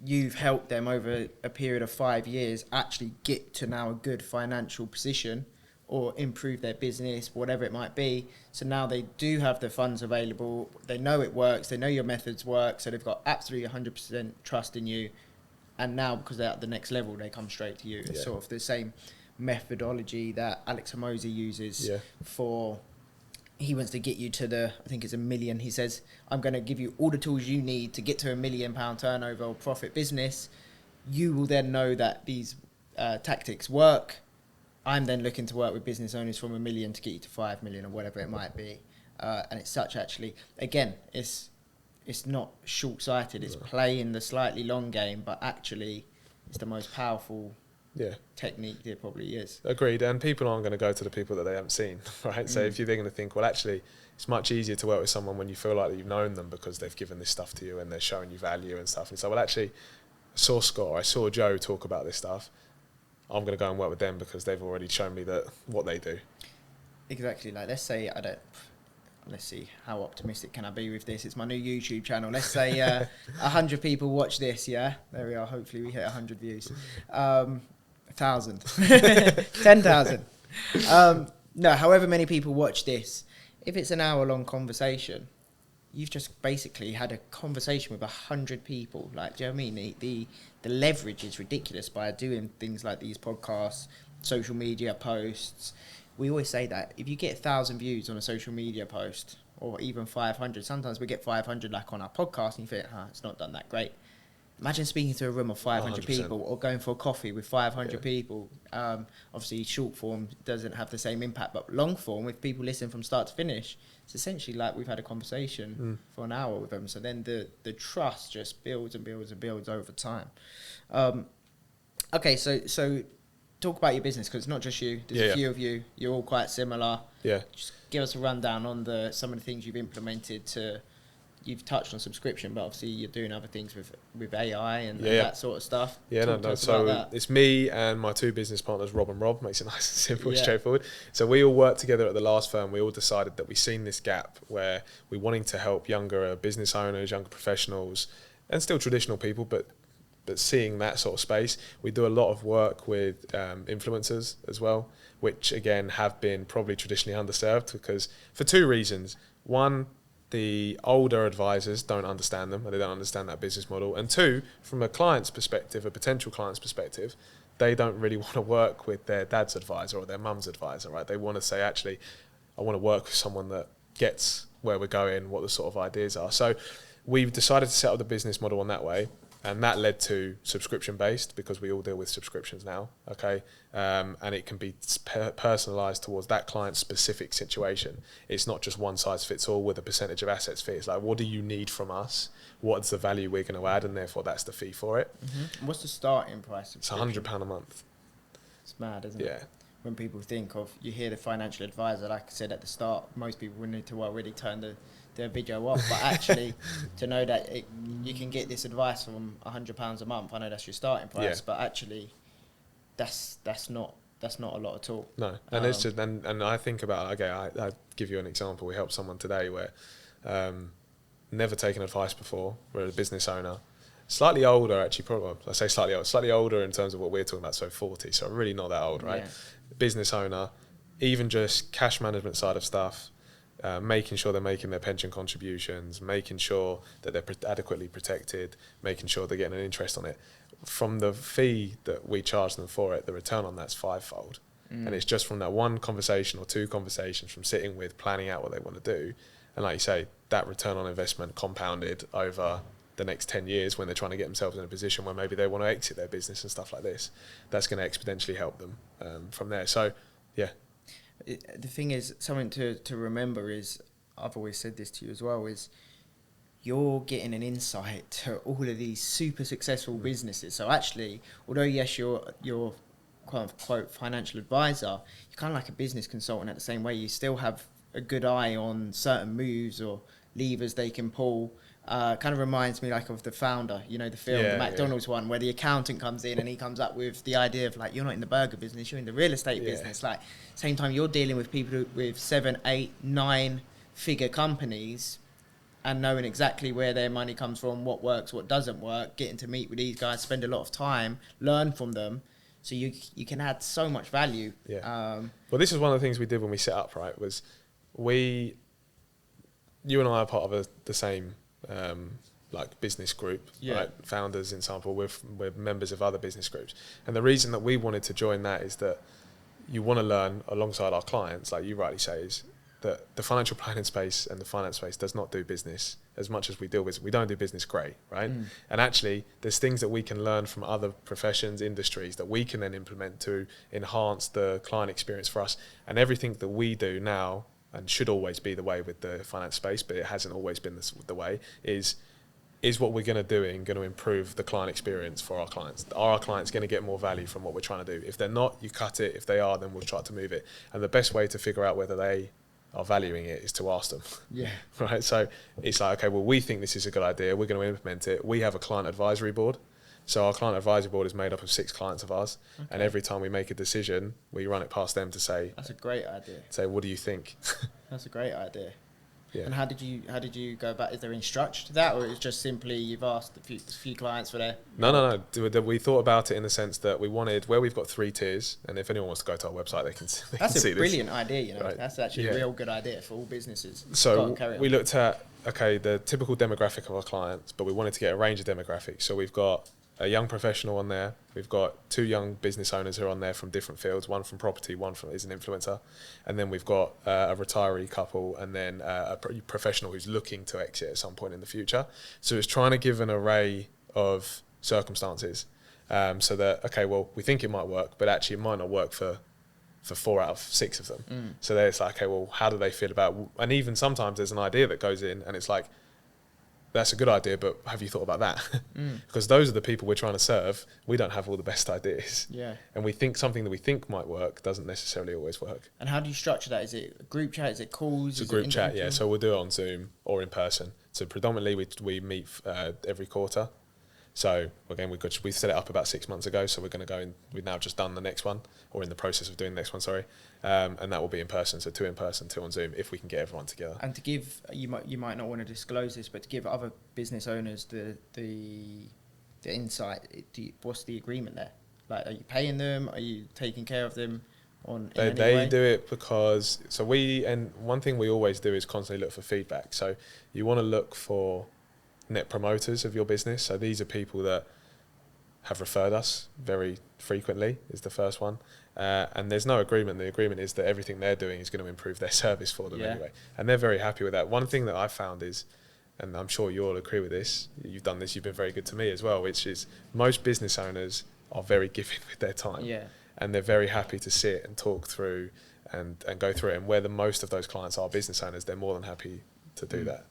you've helped them over a period of 5 years actually get to now a good financial position, or improve their business, whatever it might be. So now they do have the funds available. They know it works. They know your methods work. So they've got absolutely 100% trust in you. And now, because they're at the next level, they come straight to you. It's sort of the same methodology that Alex Hormozy uses for... He wants to get you to I think it's $1 million. He says, I'm going to give you all the tools you need to get to £1 million turnover or profit business. You will then know that these tactics work. I'm then looking to work with business owners from $1 million to get you to 5 million or whatever it might be. And it's such, actually, again, it's not short-sighted. It's playing the slightly long game, but actually it's the most powerful technique there probably is. Agreed. And people aren't going to go to the people that they haven't seen, right? So if you're going to think, well, actually, it's much easier to work with someone when you feel like you've known them because they've given this stuff to you and they're showing you value and stuff. And so, well, actually, I saw Scott, or I saw Joe talk about this stuff. I'm going to go and work with them because they've already shown me that what they do. Exactly. Like, let's say let's see, how optimistic can I be with this? It's my new YouTube channel. Let's say 100 people watch this, yeah? There we are. Hopefully we hit 100 views. 1,000. 10,000. No, however many people watch this, if it's an hour-long conversation, you've just basically had a conversation with 100 people. Like, do you know what I mean? The leverage is ridiculous by doing things like these podcasts, social media posts. We always say that if you get 1,000 views on a social media post, or even 500, sometimes we get 500 like on our podcast, and you think, it's not done that great. Imagine speaking to a room of 500 100%. people, or going for a coffee with 500 people. Obviously, short form doesn't have the same impact, but long form, if people listen from start to finish, it's essentially like we've had a conversation for an hour with them. So then the trust just builds and builds and builds over time. Okay, so talk about your business, because it's not just you. There's a few of you. You're all quite similar. Yeah. Just give us a rundown on some of the things you've implemented to... You've touched on subscription, but obviously you're doing other things with AI and that sort of stuff. Yeah, so it's me and my two business partners, Rob and Rob. Makes it nice and simple and straightforward. So we all worked together at the last firm. We all decided that we've seen this gap where we're wanting to help younger business owners, younger professionals, and still traditional people, but seeing that sort of space. We do a lot of work with influencers as well, which again have been probably traditionally underserved, because for two reasons. One, the older advisors don't understand them, and they don't understand that business model. And two, from a client's perspective, a potential client's perspective, they don't really want to work with their dad's advisor or their mum's advisor, right? They want to say, actually, I want to work with someone that gets where we're going, what the sort of ideas are. So we've decided to set up the business model in that way. And that led to subscription-based, because we all deal with subscriptions now, okay? And it can be personalised towards that client's specific situation. It's not just one size fits all with a percentage of assets fee. It's like, what do you need from us? What's the value we're going to add? And therefore, that's the fee for it. Mm-hmm. What's the starting price? It's £100 a month. It's mad, isn't it? Yeah. When people think of, you hear the financial advisor, like I said at the start, most people would need to already turn the video off, but actually to know that you can get this advice from £100 a month, I know that's your starting price, but actually that's not a lot at all. No, and it's just, and I think about, okay, I give you an example. We helped someone today where never taken advice before. We're a business owner. Slightly older, actually, probably. I say slightly older in terms of what we're talking about, so 40. So really not that old, right? Yeah. Business owner, even just cash management side of stuff, making sure they're making their pension contributions, making sure that they're adequately protected, making sure they're getting an interest on it. From the fee that we charge them for it, the return on that's fivefold. And it's just from that one conversation or two conversations from sitting with, planning out what they want to do. And like you say, that return on investment compounded over the next 10 years when they're trying to get themselves in a position where maybe they want to exit their business and stuff like this, that's going to exponentially help them from there. So, yeah. The thing is, something to remember is, I've always said this to you as well, is you're getting an insight to all of these super successful businesses. So actually, although yes, you're quote unquote financial advisor, you're kind of like a business consultant at the same way. You still have a good eye on certain moves or levers they can pull. Kind of reminds me like of The Founder, you know, the film, the McDonald's one, where the accountant comes in and he comes up with the idea of like, you're not in the burger business, you're in the real estate business. Like, same time you're dealing with people with 7, 8, 9 figure companies and knowing exactly where their money comes from, what works, what doesn't work, getting to meet with these guys, spend a lot of time, learn from them. So you can add so much value. Yeah. Well, this is one of the things we did when we set up, right, was you and I are part of the same like business group, right? Founders, in example, we're members of other business groups. And the reason that we wanted to join that is that you want to learn alongside our clients, like you rightly say, is that the financial planning space and the finance space does not do business as much as we deal with. We don't do business great, right? And actually, there's things that we can learn from other professions, industries, that we can then implement to enhance the client experience for us. And everything that we do now, and should always be the way with the finance space, but it hasn't always been the way, is what we're going to improve the client experience for our clients? Are our clients going to get more value from what we're trying to do? If they're not, you cut it. If they are, then we'll try to move it. And the best way to figure out whether they are valuing it is to ask them. Yeah. Right? So it's like, okay, well, we think this is a good idea. We're going to implement it. We have a client advisory board. So our client advisory board is made up of 6 clients of ours. Okay. And every time we make a decision, we run it past them to say... That's a great idea. Say, what do you think? That's a great idea. Yeah. And how did you go about? Is there any structure to that, or is it just simply you've asked a few clients for their? No. We thought about it in the sense that we wanted, where we've got 3 tiers, and if anyone wants to go to our website, they can see this. That's a brilliant idea, you know. Right. That's actually a real good idea for all businesses. So we looked at the typical demographic of our clients, but we wanted to get a range of demographics. So we've got a young professional on there. We've got 2 young business owners who are on there from different fields, one from property, one is an influencer. And then we've got a retiree couple, and then a professional who's looking to exit at some point in the future. So it's trying to give an array of circumstances so that, okay, well, we think it might work, but actually it might not work for 4 out of 6 of them. So then it's like, okay, well, how do they feel about, and even sometimes there's an idea that goes in and it's like, that's a good idea, but have you thought about that? Because those are the people we're trying to serve. We don't have all the best ideas. Yeah. And we think something that we think might work doesn't necessarily always work. And how do you structure that? Is it a group chat? Is it calls? It's a group chat, yeah. So we'll do it on Zoom or in person. So predominantly we meet every quarter. So again, we set it up about 6 months ago. So we're going to go in. We've now just done the next one, or in the process of doing the next one. Sorry, and that will be in person. So 2 in person, 2 on Zoom, if we can get everyone together. And to give you might not want to disclose this, but to give other business owners the insight. What's the agreement there? Like, are you paying them? Are you taking care of them? They do it because and one thing we always do is constantly look for feedback. So you want to look for net promoters of your business. So these are people that have referred us very frequently, is the first one. And there's no agreement. The agreement is that everything they're doing is going to improve their service for them anyway. And they're very happy with that. One thing that I found is, and I'm sure you all agree with this, you've done this, you've been very good to me as well, which is most business owners are very giving with their time. Yeah. And they're very happy to sit and talk through and go through it. And where the most of those clients are business owners, they're more than happy to do that.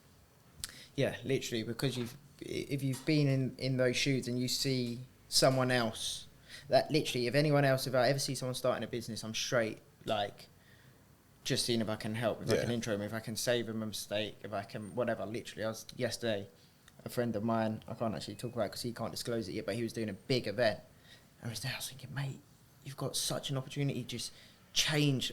Yeah, literally, because if you've been in those shoes and you see someone else, that literally, if I ever see someone starting a business, I'm straight, like, just seeing if I can help, if I can intro them, if I can save them a mistake, if I can, whatever. Literally, yesterday, a friend of mine, I can't actually talk about it because he can't disclose it yet, but he was doing a big event. And I was thinking, mate, you've got such an opportunity to just change,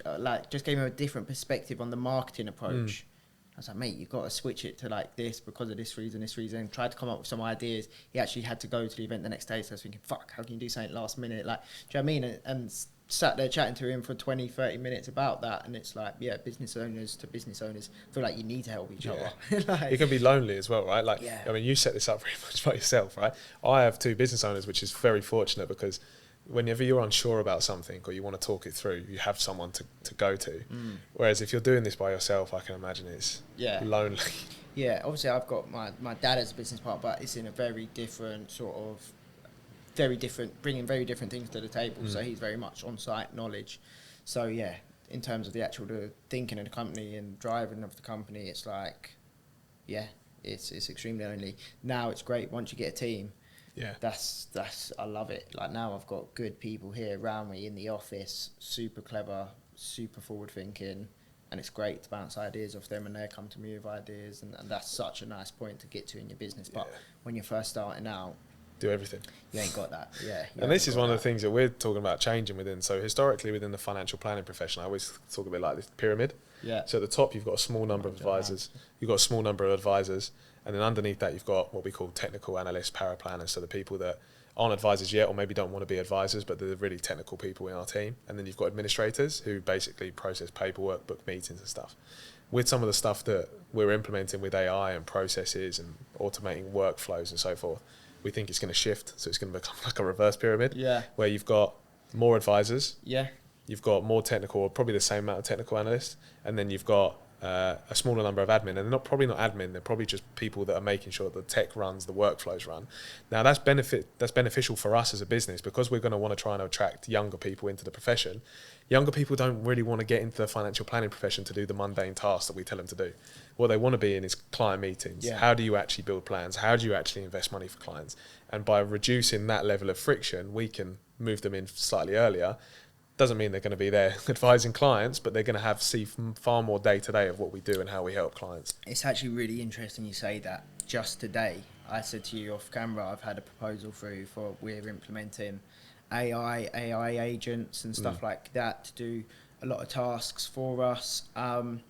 just gave him a different perspective on the marketing approach. I was like, mate, you've got to switch it to like this because of this reason, tried to come up with some ideas. He actually had to go to the event the next day, so I was thinking, fuck, how can you do something last minute? Like, do you know what I mean? And sat there chatting to him for 20, 30 minutes about that, and it's like, yeah, business owners to business owners feel like you need to help each other. Like, it can be lonely as well, right? Like, yeah. I mean, you set this up very much by yourself, right? I have 2 business owners, which is very fortunate because whenever you're unsure about something or you want to talk it through, you have someone to go to. Whereas if you're doing this by yourself, I can imagine it's lonely. Yeah, obviously I've got my dad as a business partner, but it's in a very different sort of, bringing very different things to the table. So he's very much on-site knowledge. So yeah, in terms of the actual thinking of the company and driving of the company, it's like, yeah, it's extremely lonely. Now it's great once you get a team. Yeah, that's I love it. Like now I've got good people here around me in the office, super clever, super forward thinking, and it's great to bounce ideas off them and they come to me with ideas, and that's such a nice point to get to in your business. But when you're first starting out, do everything. You ain't got that. Yeah. And this is one of the things that we're talking about changing within. So historically within the financial planning profession, I always talk a bit like this pyramid. Yeah. So at the top you've got a small number of advisors. You've got a small number of advisors. And then underneath that, you've got what we call technical analysts, paraplanners, so the people that aren't advisors yet or maybe don't want to be advisors, but they're really technical people in our team. And then you've got administrators who basically process paperwork, book meetings and stuff. With some of the stuff that we're implementing with AI and processes and automating workflows and so forth, we think it's going to shift. So it's going to become like a reverse pyramid where you've got more advisors. Yeah. You've got more technical, or probably the same amount of technical analysts. And then you've got a smaller number of admin, and they're probably not admin, they're probably just people that are making sure the tech runs, the workflows run. Now that's beneficial for us as a business because we're going to want to try and attract younger people into the profession. Younger people don't really want to get into the financial planning profession to do the mundane tasks that we tell them to do. What they want to be in is client meetings. Yeah. How do you actually build plans? How do you actually invest money for clients? And by reducing that level of friction, we can move them in slightly earlier. Doesn't mean they're going to be there advising clients, but they're going to see far more day to day of what we do and how we help clients. It's actually really interesting you say that. Just today, I said to you off camera, I've had a proposal through for we're implementing AI agents and stuff like that to do a lot of tasks for us. And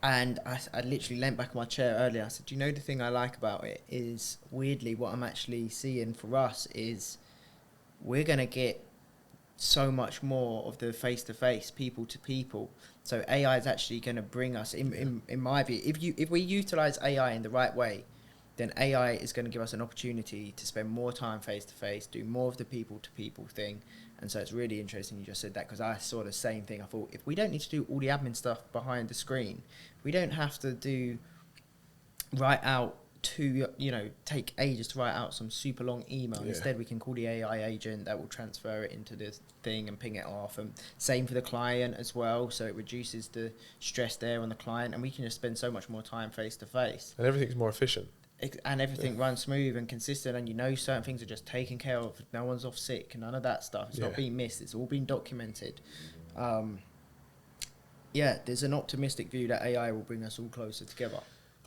I literally leant back in my chair earlier. I said, do you know the thing I like about it is weirdly what I'm actually seeing for us is we're going to get so much more of the face-to-face, people-to-people. So AI is actually going to bring us, in my view, if we utilize AI in the right way, then AI is going to give us an opportunity to spend more time face-to-face, do more of the people-to-people thing. And so it's really interesting you just said that because I saw the same thing. I thought, if we don't need to do all the admin stuff behind the screen, we don't have to write out take ages to write out some super long email. Yeah. Instead, we can call the AI agent that will transfer it into this thing and ping it off. And same for the client as well. So it reduces the stress there on the client, and we can just spend so much more time face to face. And everything's more efficient. And everything runs smooth and consistent, and certain things are just taken care of. No one's off sick, none of that stuff. It's not being missed. It's all been documented. There's an optimistic view that AI will bring us all closer together.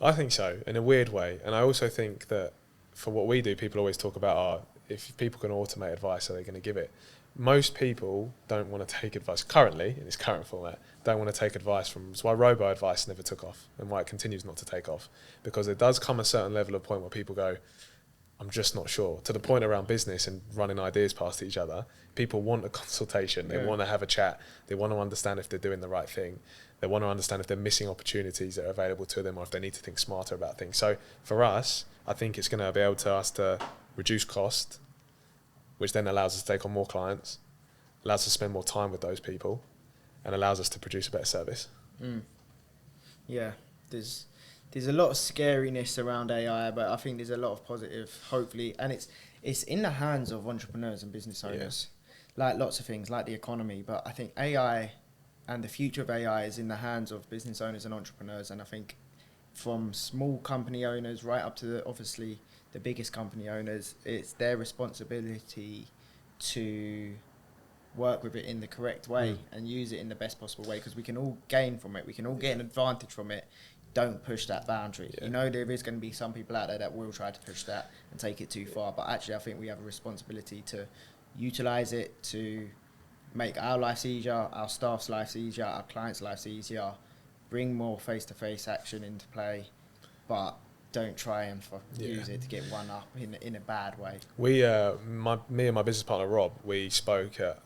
I think so, in a weird way. And I also think that for what we do, people always talk about, if people can automate advice, are they going to give it? Most people don't want to take advice currently, in its current format, don't want to take advice from, that's why robo-advice never took off and why it continues not to take off. Because there does come a certain level of point where people go, I'm just not sure. To the point around business and running ideas past each other, people want a consultation, they want to have a chat, they want to understand if they're doing the right thing. They want to understand if they're missing opportunities that are available to them or if they need to think smarter about things. So for us, I think it's going to be able to reduce cost, which then allows us to take on more clients, allows us to spend more time with those people, and allows us to produce a better service. Yeah, there's a lot of scariness around AI, but I think there's a lot of positive, hopefully, and it's in the hands of entrepreneurs and business owners, like lots of things, like the economy. But I think AI and the future of AI is in the hands of business owners and entrepreneurs, and I think from small company owners right up to obviously the biggest company owners, it's their responsibility to work with it in the correct way and use it in the best possible way, because we can all gain from it, we can all get an advantage from it. Don't push that boundary. There is going to be some people out there that will try to push that and take it too far, but actually I think we have a responsibility to utilize it to make our lives easier, our staff's lives easier, our clients' lives easier, bring more face-to-face action into play, but don't try and use it to get one up in a bad way. Me and my business partner Rob, we spoke at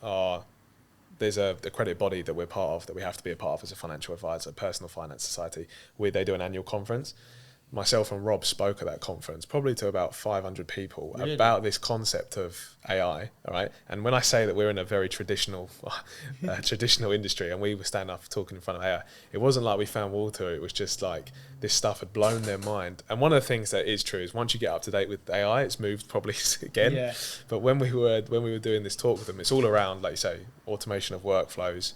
there's a accredited body that we're part of, that we have to be a part of as a financial advisor, Personal Finance Society, where they do an annual conference. Myself and Rob spoke at that conference, probably to about 500 people, really? About this concept of AI, all right? And when I say that we're in a very traditional industry, and we were standing up talking in front of AI, it wasn't like we found water, it was just like this stuff had blown their mind. And one of the things that is true is once you get up to date with AI, it's moved probably again. Yeah. But when we were doing this talk with them, it's all around, like you say, automation of workflows,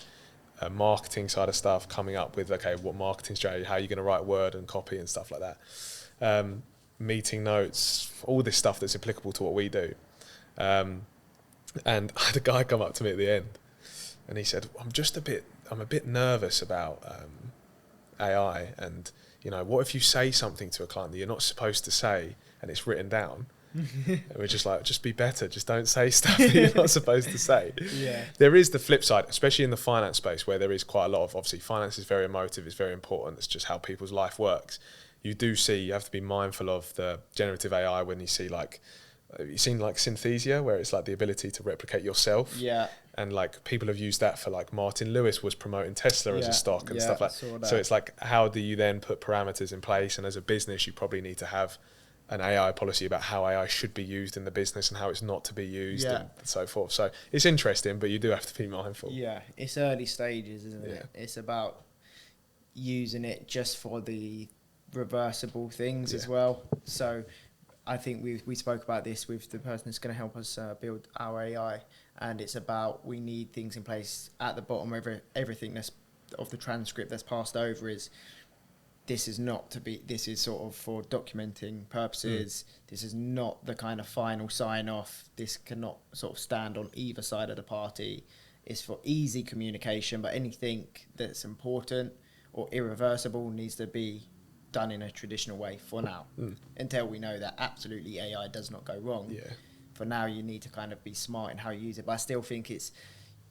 marketing side of stuff, coming up with, okay, what marketing strategy, how you're going to write word and copy and stuff like that. Meeting notes, all this stuff that's applicable to what we do. And I had a guy come up to me at the end and he said, I'm a bit nervous about AI, and what if you say something to a client that you're not supposed to say and it's written down? And we're just like, just be better, just don't say stuff that you're not supposed to say. Yeah. There is the flip side, especially in the finance space, where there is quite a lot of, obviously finance is very emotive, it's very important, it's just how people's life works. You have to be mindful of the generative AI when you see you've seen like Synthesia, where it's like the ability to replicate yourself. Yeah. And like people have used that for, like, Martin Lewis was promoting Tesla as a stock and stuff like that. So it's like, how do you then put parameters in place? And as a business, you probably need to have an AI policy about how AI should be used in the business and how it's not to be used and so forth. So it's interesting, but you do have to be mindful. Yeah, it's early stages, isn't it? It's about using it just for the reversible things as well. So I think we spoke about this with the person that's going to help us build our AI, and it's about, we need things in place at the bottom of everything that's of the transcript that's passed over is, this is sort of for documenting purposes. This is not the kind of final sign off. This cannot sort of stand on either side of the party. It's for easy communication, but anything that's important or irreversible needs to be done in a traditional way for now, until we know that absolutely AI does not go wrong. Yeah. For now, you need to kind of be smart in how you use it, but I still think it's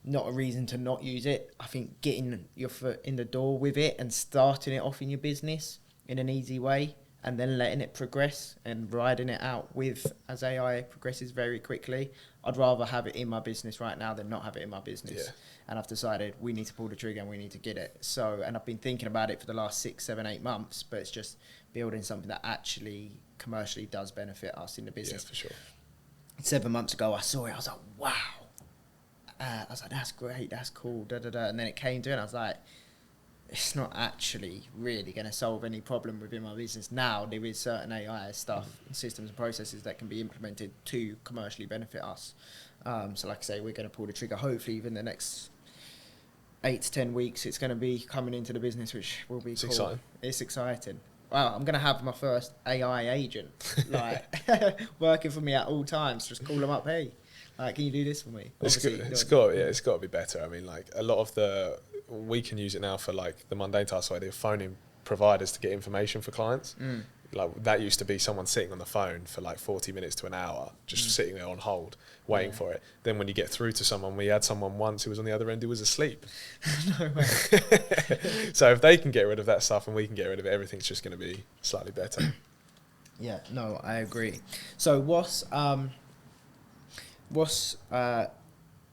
not a reason to not use it. I think getting your foot in the door with it and starting it off in your business in an easy way, and then letting it progress and riding it out as AI progresses very quickly. I'd rather have it in my business right now than not have it in my business. Yeah. And I've decided we need to pull the trigger and we need to get it. So, and I've been thinking about it for the last 6, 7, 8 months, but it's just building something that actually commercially does benefit us in the business. Yeah, for sure. 7 months ago, I saw it. I was like, wow. I was like, that's great, that's cool, And then it came to it, and I was like, it's not actually really going to solve any problem within my business. Now, there is certain AI stuff, systems and processes that can be implemented to commercially benefit us. So like I say, we're going to pull the trigger, hopefully even the next 8 to 10 weeks, it's going to be coming into the business, which will be cool. Exciting. It's exciting. Wow, I'm going to have my first AI agent, working for me at all times. Just call them up, hey, can you do this for me? It's got to be better. I mean, like, a lot of we can use it now for like the mundane tasks, where they're phoning providers to get information for clients. Like, that used to be someone sitting on the phone for like 40 minutes to an hour, just sitting there on hold, waiting for it. Then when you get through to someone, we had someone once who was on the other end who was asleep. No way. So if they can get rid of that stuff and we can get rid of it, everything's just going to be slightly better. Yeah, no, I agree. So what's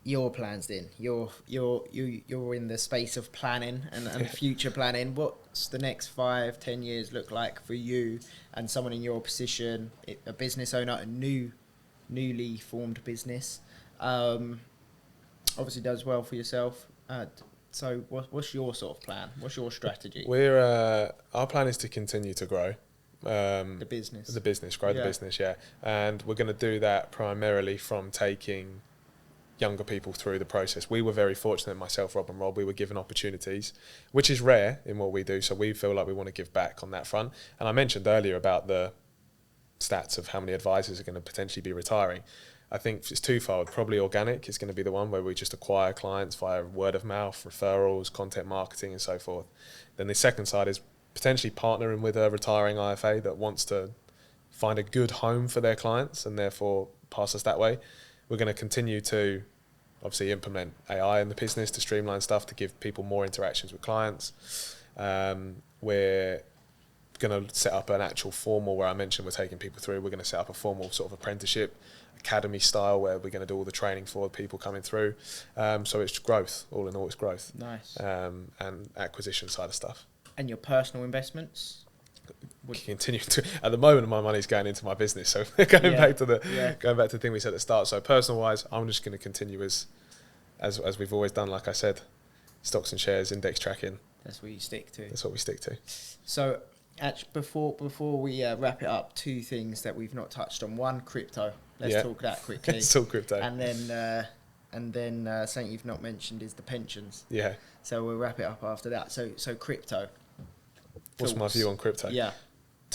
your plans then? You're in the space of planning and future planning. What's the next 5, 10 years look like for you and someone in your position, a business owner, a newly formed business? Obviously does well for yourself. So what's your sort of plan? What's your strategy? Our plan is to continue to grow. The business, grow the business, and we're going to do that primarily from taking younger people through the process. We were very fortunate, myself, Rob and Rob, we were given opportunities, which is rare in what we do, so we feel like we want to give back on that front. And I mentioned earlier about the stats of how many advisors are going to potentially be retiring. I think it's twofold. Probably organic is going to be the one where we just acquire clients via word of mouth, referrals, content marketing and so forth. Then the second side is potentially partnering with a retiring IFA that wants to find a good home for their clients and therefore pass us that way. We're going to continue to obviously implement AI in the business to streamline stuff, to give people more interactions with clients. We're going to set up an actual formal, where I mentioned we're taking people through, we're going to set up a formal sort of apprenticeship, academy style, where we're going to do all the training for people coming through. So it's growth, all in all, it's growth. Nice. And acquisition side of stuff. And your personal investments? Continue to, at the moment my money's going into my business, so going back to the thing we said at the start. So personal wise, I'm just going to continue as we've always done. Like I said, stocks and shares, index tracking. That's what you stick to. That's what we stick to. So actually, before we wrap it up, two things that we've not touched on. One, crypto. Let's talk that quickly. Let's talk crypto. And then something you've not mentioned is the pensions. Yeah. So we'll wrap it up after that. So crypto. What's my view on crypto? Yeah.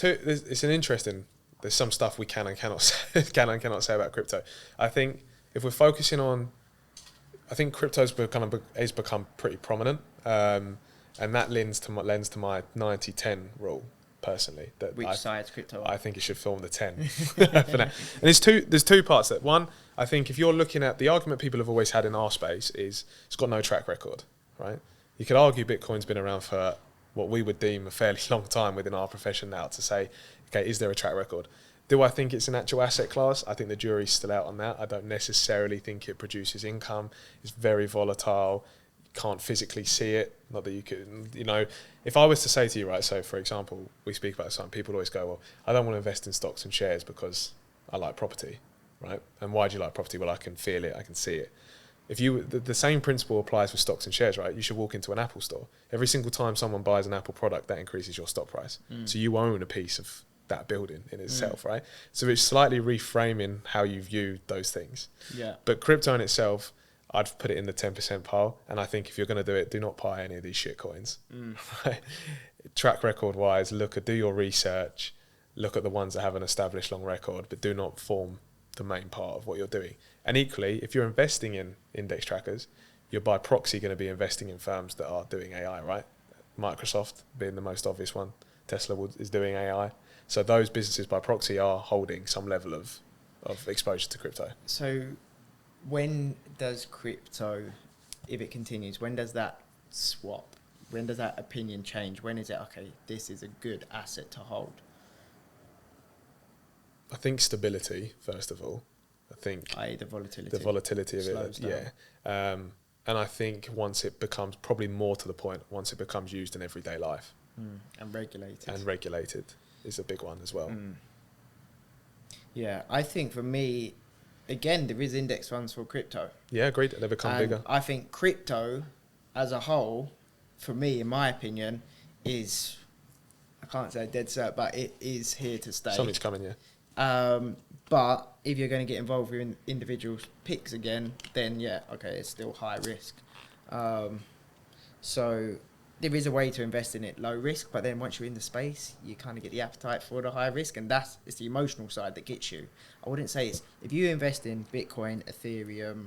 It's an interesting. There's some stuff we can and cannot say about crypto. I think if we're focusing on, I think crypto's become pretty prominent, and that lends to my 90-10 rule personally. That Which side's crypto? I think it should form the 10 for now. And there's two parts. That one, I think if you're looking at the argument people have always had in our space is it's got no track record, right? You could argue Bitcoin's been around for what we would deem a fairly long time within our profession now to say, okay, is there a track record? Do I think it's an actual asset class? I think the jury's still out on that. I don't necessarily think it produces income. It's very volatile. You can't physically see it. Not that you could, if I was to say to you, right, so for example, we speak about something, people always go, well, I don't want to invest in stocks and shares because I like property, right? And why do you like property? Well, I can feel it, I can see it. If the same principle applies for stocks and shares, right? You should walk into an Apple store. Every single time someone buys an Apple product, that increases your stock price. So you own a piece of that building in itself, right? So it's slightly reframing how you view those things. Yeah. But crypto in itself, I'd put it in the 10% pile. And I think if you're going to do it, do not buy any of these shit coins. Right? Track record wise, do your research, look at the ones that have an established long record, but do not form the main part of what you're doing. And equally, if you're investing in index trackers, you're by proxy going to be investing in firms that are doing AI, right? Microsoft being the most obvious one. Tesla is doing AI. So those businesses by proxy are holding some level of exposure to crypto. So when does crypto, if it continues, when does that swap? When does that opinion change? When is it, okay, this is a good asset to hold? I think stability, first of all. I think the volatility. The volatility of slows it, down. yeah. And I think once it becomes, probably more to the point, once it becomes used in everyday life. And regulated. And regulated is a big one as well. Yeah, I think for me, again, there is index funds for crypto. Yeah, agreed. They become bigger. I think crypto as a whole, for me, in my opinion, is, I can't say dead cert, but it is here to stay. Something's coming, yeah. But if you're going to get involved with individual picks again, then yeah, okay, it's still high risk. So there is a way to invest in it low risk, but then once you're in the space, you kind of get the appetite for the high risk, and it's the emotional side that gets you. I wouldn't say it's, if you invest in Bitcoin, Ethereum,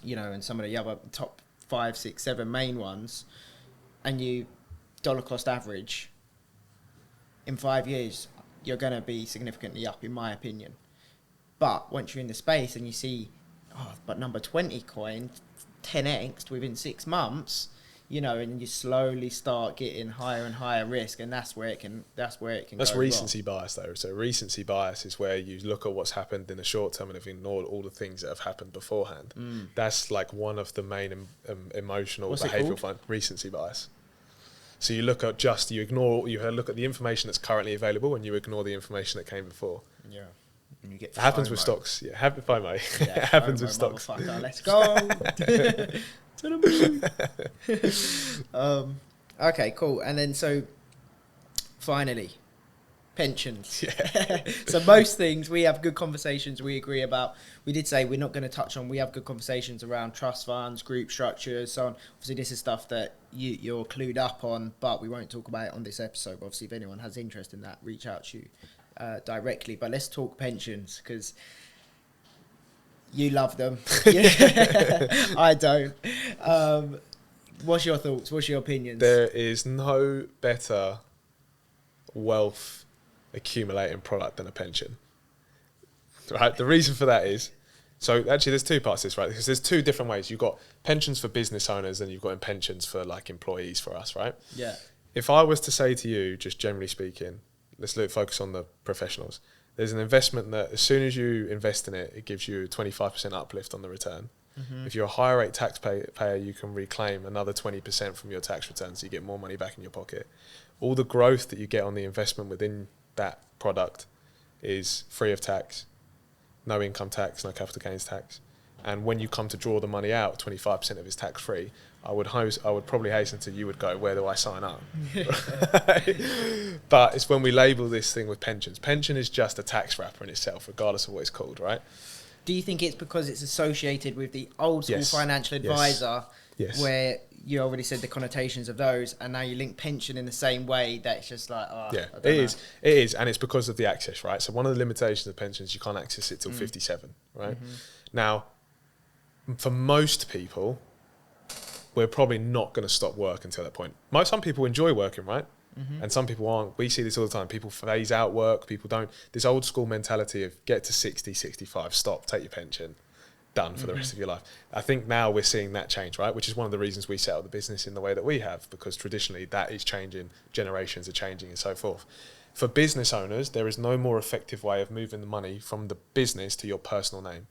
and some of the other top 5, 6, 7 main ones, and you dollar cost average, in 5 years, you're going to be significantly up, in my opinion. But once you're in the space and you see, but number 20 coin 10x within 6 months, and you slowly start getting higher and higher risk, and that's where it can That's go recency wrong. bias, though. So recency bias is where you look at what's happened in the short term and have ignored all the things that have happened beforehand. That's like one of the main emotional behavioural fun. Recency bias. So you look at you look at the information that's currently available and you ignore the information that came before. Yeah. And you get it happens with stocks. Yeah, FOMO. Yeah, it happens with stocks. Let's go. To the moon. Okay, cool. And then so finally, pensions. Yeah. So most things we have good conversations we agree about. We did say we're not going to touch on, we have good conversations around trust funds, group structures, so on. Obviously this is stuff that you're clued up on, but we won't talk about it on this episode. But obviously if anyone has interest in that, reach out to you directly. But let's talk pensions, because you love them. I don't. What's your thoughts? What's your opinions? There is no better wealth accumulating product than a pension. Right? The reason for that is, so actually there's two parts to this, right? Because there's two different ways. You've got pensions for business owners and you've got pensions for like employees for us, right? Yeah. if I was to say to you, just generally speaking, let's focus on the professionals. There's an investment that as soon as you invest in it, it gives you a 25% uplift on the return. Mm-hmm. If you're a higher rate taxpayer, you can reclaim another 20% from your tax return, so you get more money back in your pocket. All the growth that you get on the investment within that product is free of tax, no income tax, no capital gains tax. And when you come to draw the money out, 25% of it is tax free. I would probably hasten to, you would go, where do I sign up? But it's when we label this thing with pensions. Pension is just a tax wrapper in itself, regardless of what it's called, right? Do you think it's because it's associated with the old school financial advisor, where you already said the connotations of those, and now you link pension in the same way, that it's just like, it is, and it's because of the access, right? So one of the limitations of pensions, you can't access it till 57, right? Mm-hmm. Now, for most people, we're probably not going to stop work until that point. Some people enjoy working, right? Mm-hmm. And some people aren't. We see this all the time. People phase out work. People don't. This old school mentality of get to 60, 65, stop, take your pension, done for the rest of your life. I think now we're seeing that change, right? Which is one of the reasons we set up the business in the way that we have, because traditionally that is changing, generations are changing and so forth. For business owners, there is no more effective way of moving the money from the business to your personal name.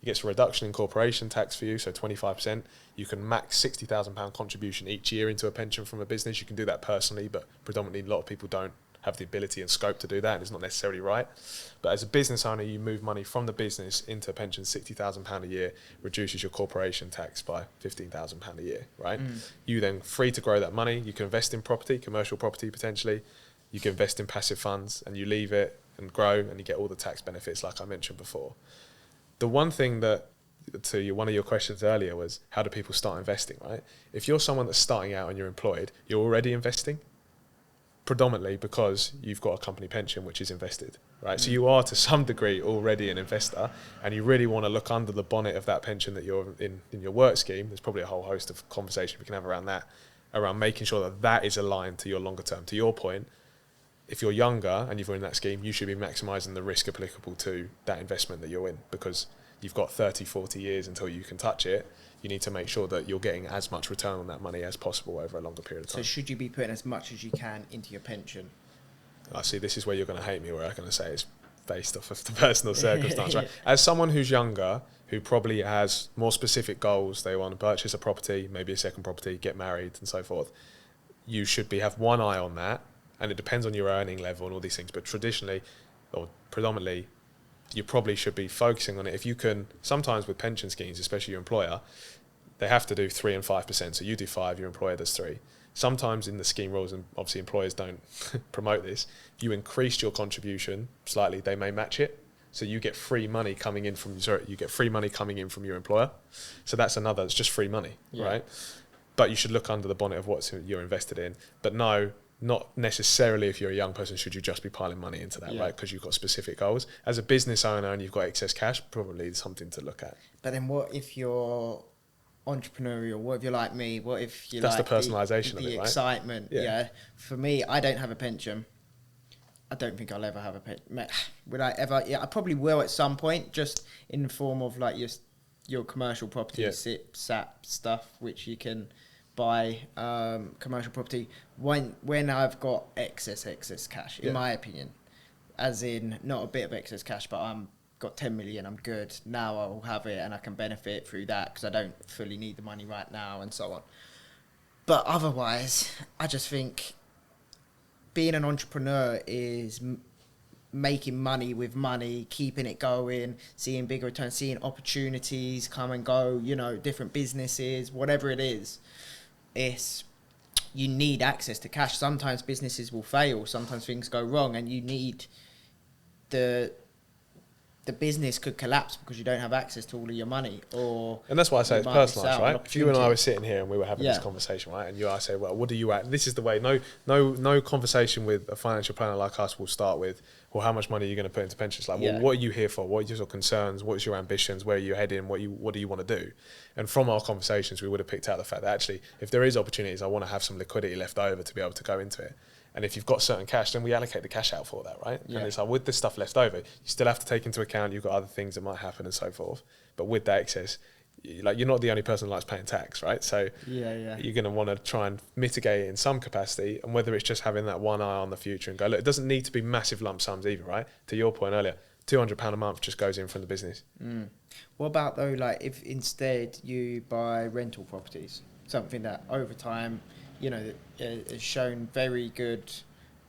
It gets a reduction in corporation tax for you, so 25%. You can max £60,000 contribution each year into a pension from a business. You can do that personally, but predominantly a lot of people don't have the ability and scope to do that, and it's not necessarily right. But as a business owner, you move money from the business into a pension, £60,000 a year, reduces your corporation tax by £15,000 a year, right? You then free to grow that money. You can invest in property, commercial property potentially. You can invest in passive funds, and you leave it and grow, and you get all the tax benefits like I mentioned before. The one thing that, one of your questions earlier was, how do people start investing, right? If you're someone that's starting out and you're employed, you're already investing, predominantly because you've got a company pension which is invested, right? So you are to some degree already an investor, and you really want to look under the bonnet of that pension that you're in your work scheme. There's probably a whole host of conversation we can have around that, around making sure that that is aligned to your longer term. To your point, if you're younger and you're in that scheme, you should be maximising the risk applicable to that investment that you're in, because you've got 30, 40 years until you can touch it. You need to make sure that you're getting as much return on that money as possible over a longer period of time. So should you be putting as much as you can into your pension? I see, this is where you're going to hate me, where I'm going to say it's based off of the personal circumstance, right? As someone who's younger, who probably has more specific goals, they want to purchase a property, maybe a second property, get married and so forth, you should have one eye on that. And it depends on your earning level and all these things, but traditionally or predominantly, you probably should be focusing on it. If you can, sometimes with pension schemes, especially your employer, they have to do 3 and 5%. So you do 5, your employer does 3. Sometimes in the scheme rules, and obviously employers don't promote this, if you increased your contribution slightly, they may match it. So you get free money coming in from your employer. So that's it's just free money, right? But you should look under the bonnet of what you're invested in. But no, not necessarily if you're a young person should you just be piling money into that, right? Because you've got specific goals. As a business owner and you've got excess cash, probably something to look at. But then what if you're entrepreneurial? What if you're like me? What if you That's like the personalisation of it, the right? excitement? Yeah. For me, I don't have a pension. I don't think I'll ever have a pension. Would I ever? Yeah, I probably will at some point, just in the form of like your commercial property, SAP stuff, which you can buy commercial property when I've got excess cash, in my opinion, as in not a bit of excess cash, but I'm got 10 million, I'm good. Now I'll have it and I can benefit through that because I don't fully need the money right now and so on. But otherwise, I just think being an entrepreneur is making money with money, keeping it going, seeing bigger returns, seeing opportunities come and go, different businesses, whatever it is. You need access to cash. Sometimes businesses will fail. Sometimes things go wrong, and you need the business could collapse because you don't have access to all of your money. And that's why I say it's personalised, right? If you and I were sitting here and we were having this conversation, right, and I say, well, what do you at? This is the way. No conversation with a financial planner like us will start with, well, how much money are you going to put into pensions? Like, well, what are you here for? What are your concerns? What is your ambitions? Where are you heading? What do you want to do? And from our conversations, we would have picked out the fact that actually, if there is opportunities, I want to have some liquidity left over to be able to go into it. And if you've got certain cash, then we allocate the cash out for that, right? Yeah. And it's like, with this stuff left over, you still have to take into account you've got other things that might happen and so forth. But with that excess, like you're not the only person that likes paying tax, right? So Yeah. you're going to want to try and mitigate it in some capacity, and whether it's just having that one eye on the future and go, look, it doesn't need to be massive lump sums either, right? To your point earlier, £200 a month just goes in from the business. What about though, like if instead you buy rental properties, something that over time, you know, has shown very good,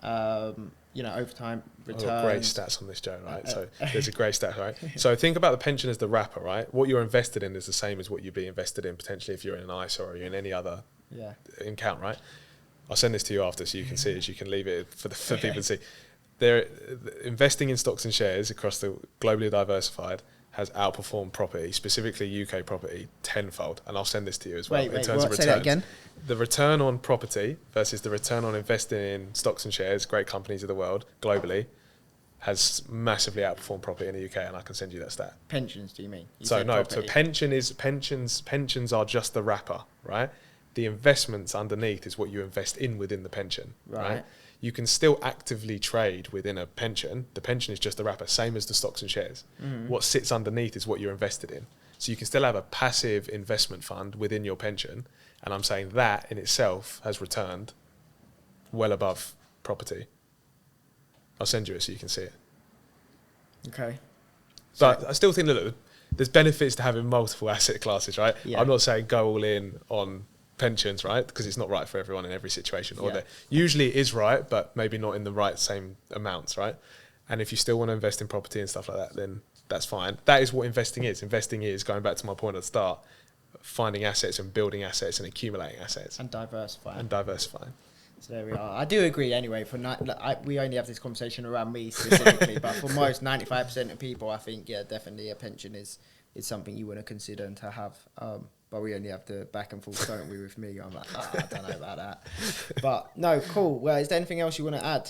you know, over time returns. I've got great stats on this, Joe, right? So there's a great stat, right? So think about the pension as the wrapper, right? What you're invested in is the same as what you'd be invested in potentially if you're in an ISA or you're in any other account, right? I'll send this to you after so you can see it, as you can leave it for people to see. They're investing in stocks and shares across the globally diversified has outperformed property, specifically UK property, tenfold. And I'll send this to you as well. Wait, in terms of what? returns. Say that again. The return on property versus the return on investing in stocks and shares, great companies of the world globally, has massively outperformed property in the UK, and I can send you that stat. Pensions, do you mean? So pensions are just the wrapper, right? The investments underneath is what you invest in within the pension, right? You can still actively trade within a pension. The pension is just the wrapper, same as the stocks and shares. What sits underneath is what you're invested in. So you can still have a passive investment fund within your pension, and I'm saying that in itself has returned well above property. I'll send you it so you can see it. Okay. But I still think, look, there's benefits to having multiple asset classes, right? Yeah. I'm not saying go all in on pensions, right? Because it's not right for everyone in every situation. Or usually it is right, but maybe not in the right same amounts, right? And if you still want to invest in property and stuff like that, then that's fine. That is what investing is. Investing is, going back to my point at the start, finding assets and building assets and accumulating assets. And diversifying. So there we are. I do agree anyway. We only have this conversation around me specifically, but for most 95% of people, I think, definitely a pension is something you want to consider and to have. But we only have the back and forth, don't we, with me? I'm like, I don't know about that. But no, cool. Well, is there anything else you want to add?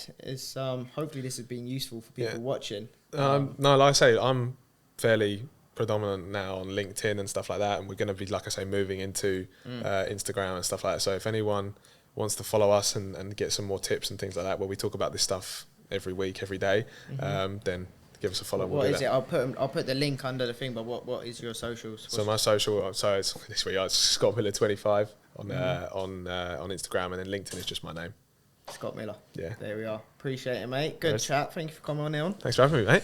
Hopefully this has been useful for people watching. No, like I say, I'm fairly predominant now on LinkedIn and stuff like that, and we're going to be, like I say, moving into Instagram and stuff like that. So if anyone wants to follow us and get some more tips and things like that, where we talk about this stuff every week, every day, then give us a follow. What is it? I'll put the link under the thing. But what is your socials? So my social, it's this week. It's Scott Millar 25 on Instagram, and then LinkedIn is just my name. Scott Millar. Yeah. There we are. Appreciate it, mate. Good chat. Thank you for coming on. Thanks for having me, mate.